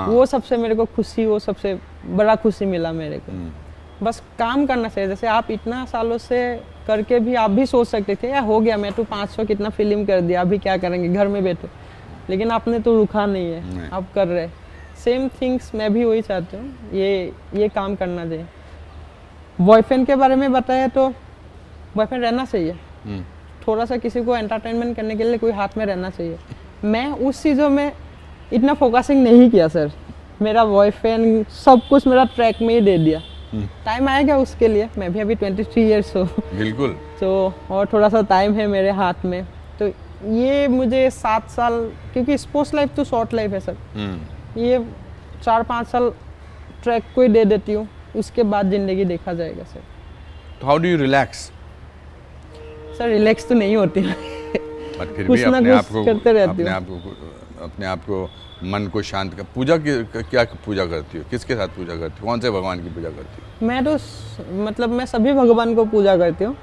वो सबसे मेरे को खुशी, वो सबसे बड़ा खुशी मिला मेरे को। बस काम करना चाहिए, जैसे आप इतना सालों से करके भी आप भी सोच सकते थे यार हो गया, मैं तो 500 कितना फिल्म कर दिया, अभी क्या करेंगे घर में बैठे, लेकिन आपने तो रुका नहीं है, आप कर रहे। सेम थिंग्स मैं भी वही चाहती हूँ, ये काम करना चाहिए। बॉयफ्रेंड के बारे में बताया तो बॉयफ्रेंड रहना चाहिए, थोड़ा सा किसी को एंटरटेनमेंट करने के लिए कोई हाथ में रहना चाहिए। मैं उस चीज़ों में इतना फोकसिंग नहीं किया सर, मेरा बॉयफ्रेंड सब कुछ मेरा ट्रैक में ही दे दिया। टाइम आएगा उसके लिए, मैं भी अभी 23 ईयर्स हूँ बिल्कुल, तो और थोड़ा सा टाइम है मेरे हाथ में, तो ये मुझे 7 साल, क्योंकि स्पोर्ट्स लाइफ तो शॉर्ट लाइफ है सर, ये 4-5 साल ट्रैक को ही दे देती हूँ, उसके बाद ज़िंदगी देखा जाएगा सर। तो how do you relax? Sir relax तो नहीं होती बट फिर कुछ भी ना कुछ करते रहती हूँ, अपने आप को मन को शांत कर। पूजा क्या पूजा करती हो, किसके साथ पूजा करती हो, कौन से भगवान की पूजा करती हो? मैं तो मतलब मैं सभी भगवान को पूजा करती हूँ,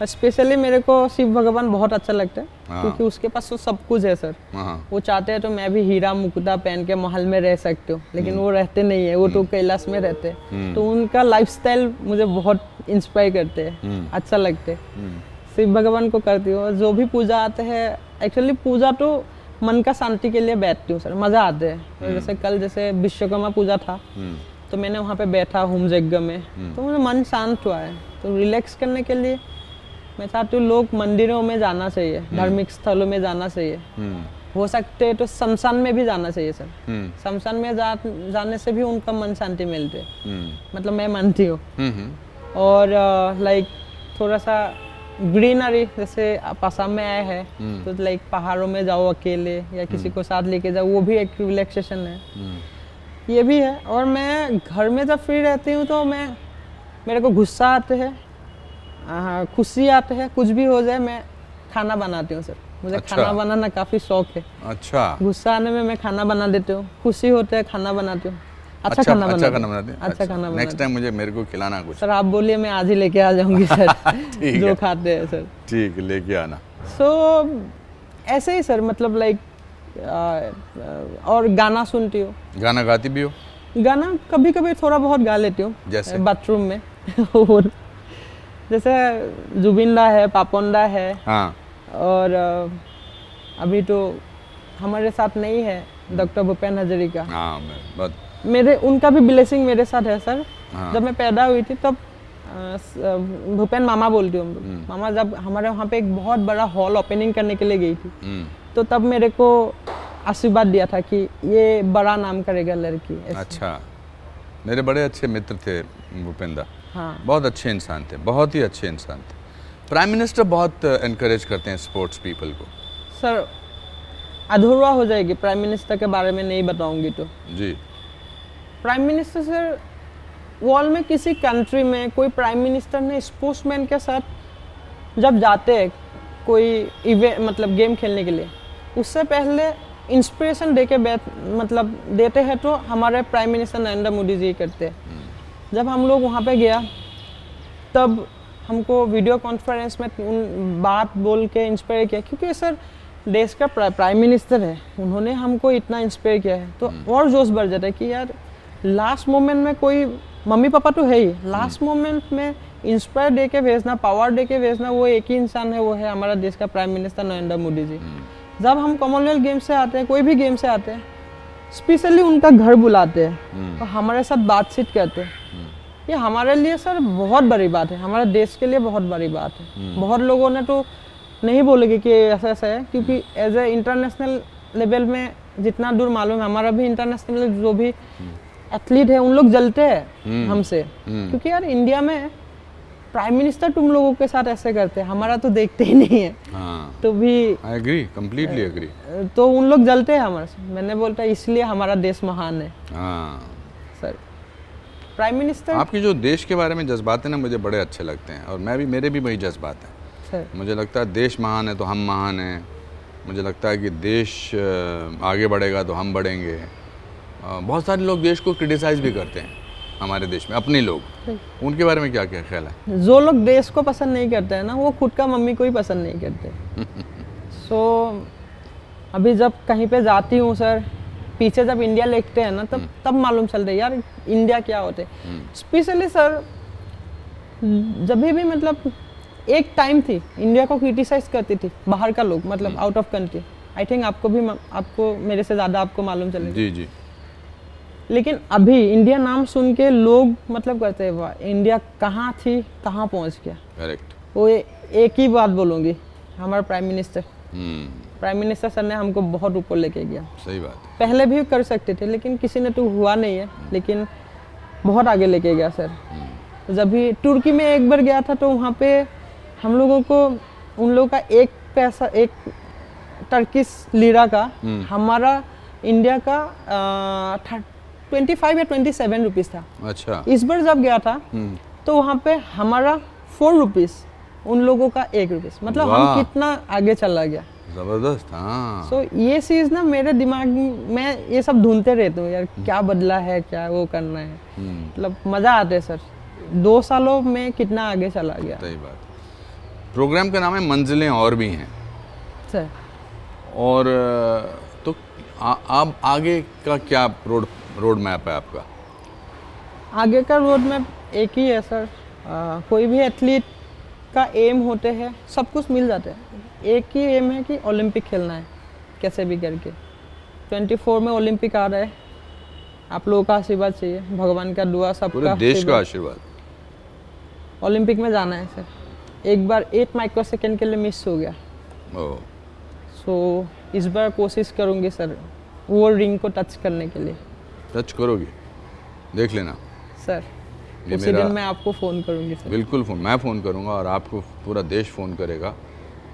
स्पेशली मेरे को शिव भगवान बहुत अच्छा लगता है, क्योंकि उसके पास तो सब कुछ है सर। वो चाहते हैं तो मैं भी हीरा मुकुटा पहन के महल में रह सकती हूँ, लेकिन वो रहते नहीं है, वो तो कैलाश में रहते हैं। तो उनका लाइफस्टाइल मुझे बहुत इंस्पायर करते हैं, अच्छा लगते हैं। शिव भगवान को करती हूँ, जो भी पूजा आते हैं, एक्चुअली पूजा तो मन का शांति के लिए बैठती हूँ सर, मज़ा आते हैं। जैसे कल जैसे विश्वकर्मा पूजा था, तो मैंने वहाँ पे बैठा होम यज्ञ में, तो मुझे मन शांत हुआ है। तो रिलैक्स करने के लिए मैं चाहती हूँ लोग मंदिरों में जाना चाहिए, धार्मिक स्थलों में जाना चाहिए, हो सकते तो शमशान में भी जाना चाहिए सर। शमशान में जाने से भी उनका मन शांति मिलती है, मतलब मैं मानती हूँ। और लाइक थोड़ा सा ग्रीनरी, जैसे आप आसाम में आए हैं तो लाइक पहाड़ों में जाओ अकेले या किसी को साथ लेके जाओ, वो भी एक रिलैक्सेशन है। ये भी है। और मैं घर में जब फ्री रहती हूँ तो मेरे को गुस्सा आते हैं, खुशी आते हैं, कुछ भी हो जाए मैं खाना बनाती हूँ सर। मुझे अच्छा। खाना बनाना काफ़ी शौक है। अच्छा गुस्सा आने में मैं खाना बना देती हूँ, खुशी होते है खाना बनाती हूँ। अच्छा खाना अच्छा खाना बनाती बनाते हूँ, हैं। अच्छा खाना बनाती नेक्स्ट टाइम मुझे मेरे को खिलाना कुछ। हूँ। सर आप बोलिए, मैं आज ही लेके आ जाऊँगी सर ठीक जो है। खाते हैं सर। ठीक है, लेके आना। सो ऐसे ही सर, मतलब लाइक और गाना सुनती हूँ। गाना गाती भी हो? गाना कभी कभी थोड़ा बहुत गा लेती हूँ, जैसे? बाथरूम में और जैसे जुबिन दा है, पापन दा है, हाँ। और अभी तो हमारे साथ नहीं है डॉक्टर भूपेन हजारिका। हाँ बहुत। मेरे उनका भी ब्लेसिंग मेरे साथ है सर। हाँ। जब मैं पैदा हुई थी तब भूपेन मामा बोलती हूँ, मामा जब हमारे वहाँ पे एक बहुत बड़ा हॉल ओपनिंग करने के लिए गई थी, तो तब मेरे को आशीर्वाद दिया था कि ये बड़ा नाम करेगा लड़की ऐसे। अच्छा, मेरे बड़े अच्छे मित्र थे भूपेंद्र। हाँ बहुत अच्छे इंसान थे, बहुत ही अच्छे इंसान थे। प्राइम मिनिस्टर बहुत एनकरेज करते हैं स्पोर्ट्स पीपल को। सर अधूरा हो जाएगी प्राइम मिनिस्टर के बारे में नहीं बताऊंगी तो। जी। प्राइम मिनिस्टर सर, वर्ल्ड में किसी कंट्री में कोई प्राइम मिनिस्टर ने स्पोर्ट्समैन के साथ जब जाते हैं कोई इवेंट, मतलब गेम खेलने के लिए, उससे पहले इंस्पिरेशन दे के मतलब देते हैं तो हमारे प्राइम मिनिस्टर नरेंद्र मोदी जी करते हैं। जब हम लोग वहाँ पे गया तब हमको वीडियो कॉन्फ्रेंस में उन बात बोल के इंस्पायर किया, क्योंकि सर देश का प्राइम मिनिस्टर है, उन्होंने हमको इतना इंस्पायर किया है तो और जोश बढ़ जाता है कि यार लास्ट मोमेंट में कोई, मम्मी पापा तो है ही, लास्ट मोमेंट में इंस्पायर दे के भेजना, पावर दे के भेजना, वो एक ही इंसान है, वो है हमारा देश का प्राइम मिनिस्टर नरेंद्र मोदी जी। जब हम कॉमनवेल्थ गेम से आते हैं, कोई भी गेम से आते हैं, स्पेशली उनका घर बुलाते हैं और हमारे साथ बातचीत करते हैं, ये हमारे लिए सर बहुत बड़ी बात है, हमारे देश के लिए बहुत बड़ी बात है। बहुत लोगों ने तो नहीं बोलेंगे कि ऐसा ऐसा है, क्योंकि एज ए इंटरनेशनल लेवल में जितना दूर मालूम है, हमारा भी इंटरनेशनल जो भी एथलीट है उन लोग जलते हैं हमसे, क्योंकि यार इंडिया में प्राइम मिनिस्टर तुम लोगों के साथ ऐसे करते हैं, हमारा तो देखते ही नहीं है। हाँ। तो भी आई एग्री, कंप्लीटली एग्री। तो उन लोग जलते हैं हमारे से। मैंने बोलता इसलिए हमारा देश महान है। हाँ सर प्राइम मिनिस्टर, आपकी जो देश के बारे में जज्बात है ना, मुझे बड़े अच्छे लगते हैं, और मेरे भी वही जज्बात हैं। सर मुझे लगता है देश महान है तो हम महान हैं। मुझे लगता है कि देश आगे बढ़ेगा तो हम बढ़ेंगे। बहुत सारे लोग देश को क्रिटिसाइज भी करते हैं हमारे देश में, अपने लोग, उनके बारे में क्या क्या ख्याल है? जो लोग देश को पसंद नहीं करते हैं ना, वो खुद का मम्मी को ही पसंद नहीं करते। सो अभी जब कहीं पे जाती हूँ सर, पीछे जब इंडिया लिखते हैं ना, तब मालूम चलता है यार इंडिया क्या होते हैं। स्पेशली सर जब भी मतलब एक टाइम थी इंडिया को क्रिटिसाइज करती थी बाहर का लोग, मतलब out of country. I think आपको मेरे से ज़्यादा आपको मालूम चलेगा। जी जी। लेकिन अभी इंडिया नाम सुन के लोग मतलब करते हैं वाह इंडिया कहाँ थी कहाँ पहुँच गया। करेक्ट। वो एक ही बात बोलूँगी, हमारा प्राइम मिनिस्टर सर ने हमको बहुत ऊपर लेके गया। सही बात है। पहले भी कर सकते थे लेकिन किसी ने तो हुआ नहीं है, लेकिन बहुत आगे लेके गया सर। जब भी तुर्की में एक बार गया था तो वहाँ पे हम लोगों को उन लोगों का एक पैसा, एक टर्किश लीरा का हमारा इंडिया का 25 या 27 रुपीज़ था। अच्छा। इस बार जब गया था तो वहाँ पे हमारा 4 रुपीज़, उन लोगों का 1 रुपीज़, मतलब हम कितना आगे चला गया। जबरदस्त। हाँ। सो ये चीज़ ना मेरे दिमाग में ये सब ढूंढते रहते हूँ यार, क्या बदला है, क्या वो करना है। मतलब मज़ा आता है सर, 2 सालों में कितना आगे चला गया। सही बात। प्रोग्राम का नाम है मंजिलें और भी हैं सर। और तो आप आगे का क्या रोड मैप है आपका? आगे का रोड मैप एक ही है सर। कोई भी एथलीट का एम होते हैं, सब कुछ मिल जाते हैं। एक ही एम है कि ओलंपिक खेलना है कैसे भी करके। 24 में ओलंपिक आ रहा है, आप लोगों का आशीर्वाद चाहिए, भगवान का दुआ, सबका पूरे देश का आशीर्वाद। ओलंपिक में जाना है सर। एक बार 8 माइक्रोसेकंड के लिए मिस हो गया। सो इस बार कोशिश करूँगी सर वो रिंग को टच करने के लिए। टच करोगी? देख लेना सर, उसी दिन मैं आपको फ़ोन करूँगी सर। बिल्कुल मैं फ़ोन करूँगा और आपको पूरा देश फ़ोन करेगा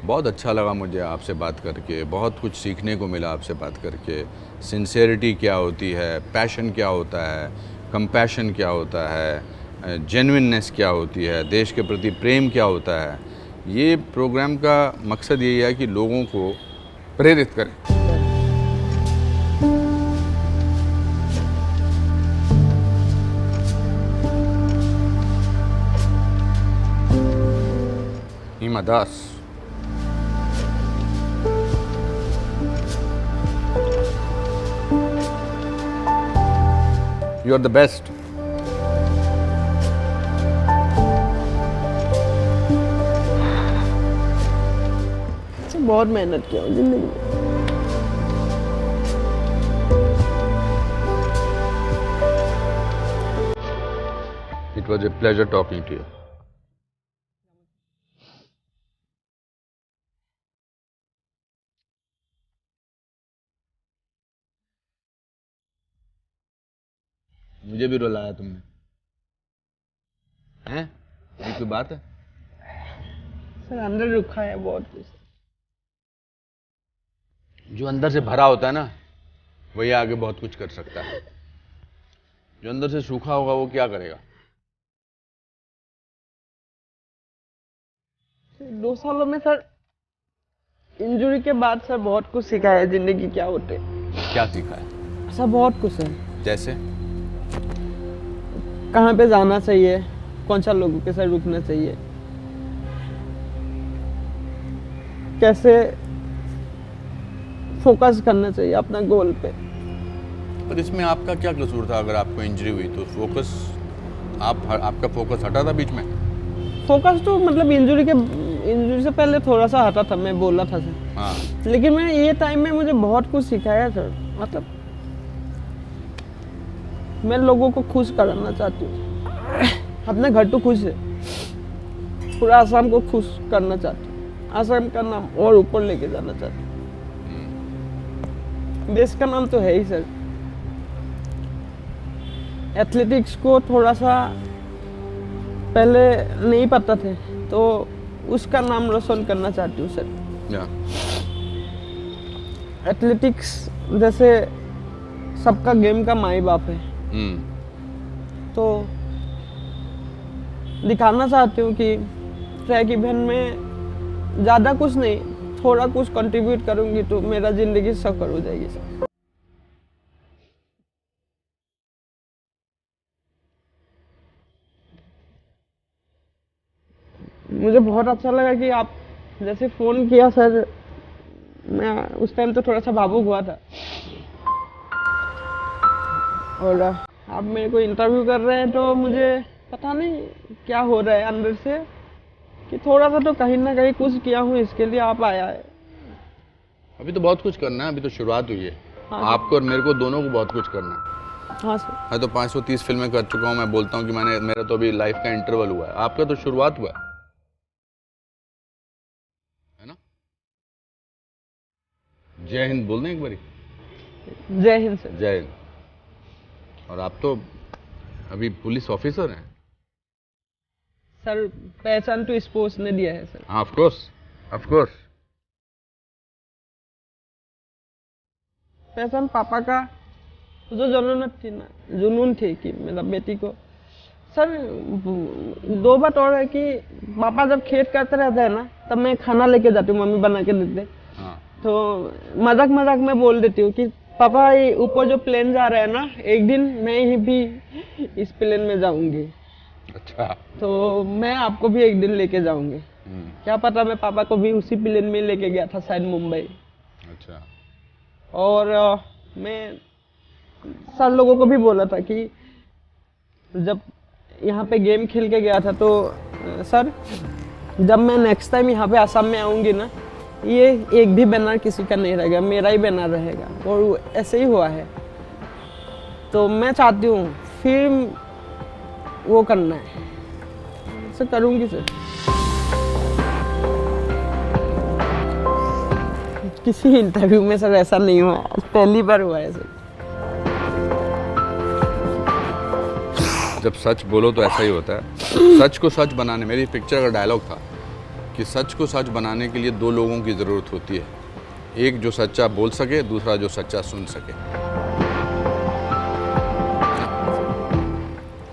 बहुत अच्छा लगा मुझे आपसे बात करके, बहुत कुछ सीखने को मिला आपसे बात करके। सिंसेरिटी क्या होती है, पैशन क्या होता है, कंपैशन क्या होता है, जेन्युइननेस क्या होती है, देश के प्रति प्रेम क्या होता है। ये प्रोग्राम का मकसद यही है कि लोगों को प्रेरित करें। Hima Das, you are the best. बहुत मेहनत किया हूँ जिंदगी में। It was a pleasure talking to you. मुझे भी रुलाया तुमने, हैं? ये कोई बात है? सर अंदर रुखा है बहुत कुछ। जो अंदर से भरा होता है ना, वही आगे बहुत कुछ कर सकता है। जो अंदर से सूखा होगा वो क्या करेगा? 2 सालों में सर इंजरी के बाद सर बहुत कुछ सीखा है, जिंदगी क्या होते। क्या सीखा है? सर बहुत कुछ है। जैसे? कहाँ पे जाना चाहिए, कौन सा लोगों के साथ रुकना चाहिए, कैसे फोकस करना चाहिए अपना गोल पे। पर इसमें आपका क्या कसूर था? अगर आपको इंजरी हुई तो फोकस, आपका फोकस हटा था बीच में? फोकस तो मतलब इंजरी से पहले थोड़ा सा हटा था, मैं बोला था सर। हाँ। लेकिन मैं ये टाइम में मुझे बहुत कुछ सिखाया सर। मतलब मैं लोगों को खुश कराना चाहती हूँ। अपने घर तो खुश है, पूरा आसाम को खुश करना चाहती हूँ। आसाम का नाम और ऊपर लेके जाना चाहती हूँ। देश का नाम तो है ही सर। एथलेटिक्स को थोड़ा सा पहले नहीं पता थे, तो उसका नाम रोशन करना चाहती हूँ सर। एथलेटिक्स जैसे सबका गेम का माई बाप है, तो दिखाना चाहती हूँ कि ट्रैक इवेंट में ज़्यादा कुछ नहीं, थोड़ा कुछ कंट्रीब्यूट करूँगी तो मेरा ज़िंदगी सफल हो जाएगी सर। मुझे बहुत अच्छा लगा कि आप जैसे फ़ोन किया सर, मैं उस टाइम तो थोड़ा सा भावुक हुआ था, और आप मेरे को इंटरव्यू कर रहे हैं तो मुझे पता नहीं क्या हो रहा है अंदर से, कि थोड़ा सा तो कहीं ना कहीं कुछ किया हूँ, इसके लिए आप आया है। अभी तो बहुत कुछ करना है, अभी तो शुरुआत हुई है। हाँ, आपको और मेरे को दोनों को बहुत कुछ करना है। हाँ सर। मैं तो 530 फिल्में कर चुका हूँ। मैं बोलता हूँ कि मेरा तो अभी लाइफ का इंटरवल हुआ है, आपका तो शुरुआत हुआ है ना? जय हिंद बोल दें एक बारी। जय हिंद सर। जय हिंद। और आप तो अभी पुलिस ऑफिसर हैं सर। पहचान तो स्पोर्ट्स ने दिया है सर। हाँ, ऑफ कोर्स, ऑफ कोर्स। पहचान पापा का जो जुनून थी कि मेरा बेटी को सर। 2 बात और है कि पापा जब खेत करते रहते हैं ना, तब मैं खाना लेके जाती हूँ, मम्मी बना के देते। हाँ। तो मजाक मजाक में बोल देती हूँ कि पापा ये ऊपर जो प्लेन जा रहा है ना, एक दिन मैं ही भी इस प्लेन में जाऊंगी। अच्छा। तो मैं आपको भी एक दिन लेके जाऊंगी। क्या पता, मैं पापा को भी उसी प्लेन में लेके गया था शायद मुंबई। अच्छा। और मैं सर लोगों को भी बोला था कि जब यहाँ पे गेम खेल के गया था, तो सर जब मैं नेक्स्ट टाइम यहाँ पे असम में आऊँगी ना, ये एक भी बैनर किसी का नहीं रहेगा, मेरा ही बैनर रहेगा। और ऐसे ही हुआ है। तो मैं चाहती हूँ फिर वो करना है, सर करूँगी सर। किसी इंटरव्यू में सर ऐसा नहीं हुआ, पहली बार हुआ है सर। जब सच बोलो तो ऐसा ही होता है। सच को सच बनाने, मेरी पिक्चर का डायलॉग था कि सच को सच बनाने के लिए दो लोगों की ज़रूरत होती है, एक जो सच्चा बोल सके, दूसरा जो सच्चा सुन सके।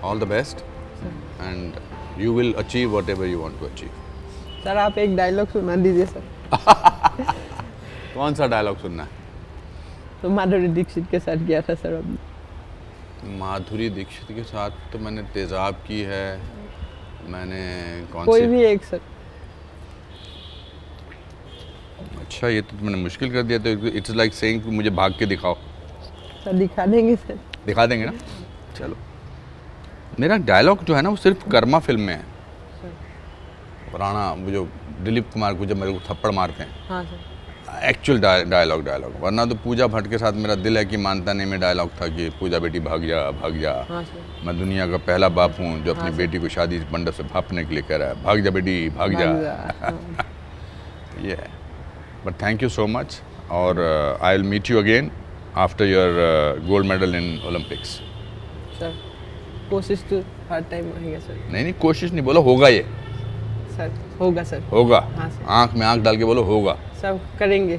All the best and you will achieve whatever you want to achieve. Sir आप एक डायलॉग सुना दीजिए सर। कौन सा डायलॉग सुनना है? तो माधुरी दीक्षित के साथ गया था सर अभी। माधुरी दीक्षित के साथ तो मैंने तेजाब की है, मैंने कौन कोई सी भी एक सर। अच्छा ये तो मैंने मुश्किल कर दिया, तो इट्स लाइक सेइंग कि मुझे भाग के दिखाओ। सर दिखा देंगे सर। दिखा देंगे ना, चलो। मेरा डायलॉग जो है ना वो सिर्फ कर्मा फिल्म में है। राणा वो जो दिलीप कुमार को जब मेरे को थप्पड़ मारते हैं, हाँ सर। एक्चुअल डायलॉग, वरना तो पूजा भट्ट के साथ मेरा दिल है कि मानता नहीं में डायलॉग था कि पूजा बेटी भाग जा भाग जा, हाँ सर। मैं दुनिया का पहला बाप हूँ जो अपनी हाँ सर। बेटी को शादी मंडप से भापने के लिए कह रहा है, भाग जा बेटी भाग जा। हाँ। ये है, but thank you so much, और I will meet you again after your gold medal in Olympics. Sir कोशिश तो हर टाइम रहेगा सर। नहीं कोशिश नहीं बोलो, होगा ये, सर होगा सर। होगा। हाँ सर। आँख में आँख डाल के बोलो होगा। सब करेंगे।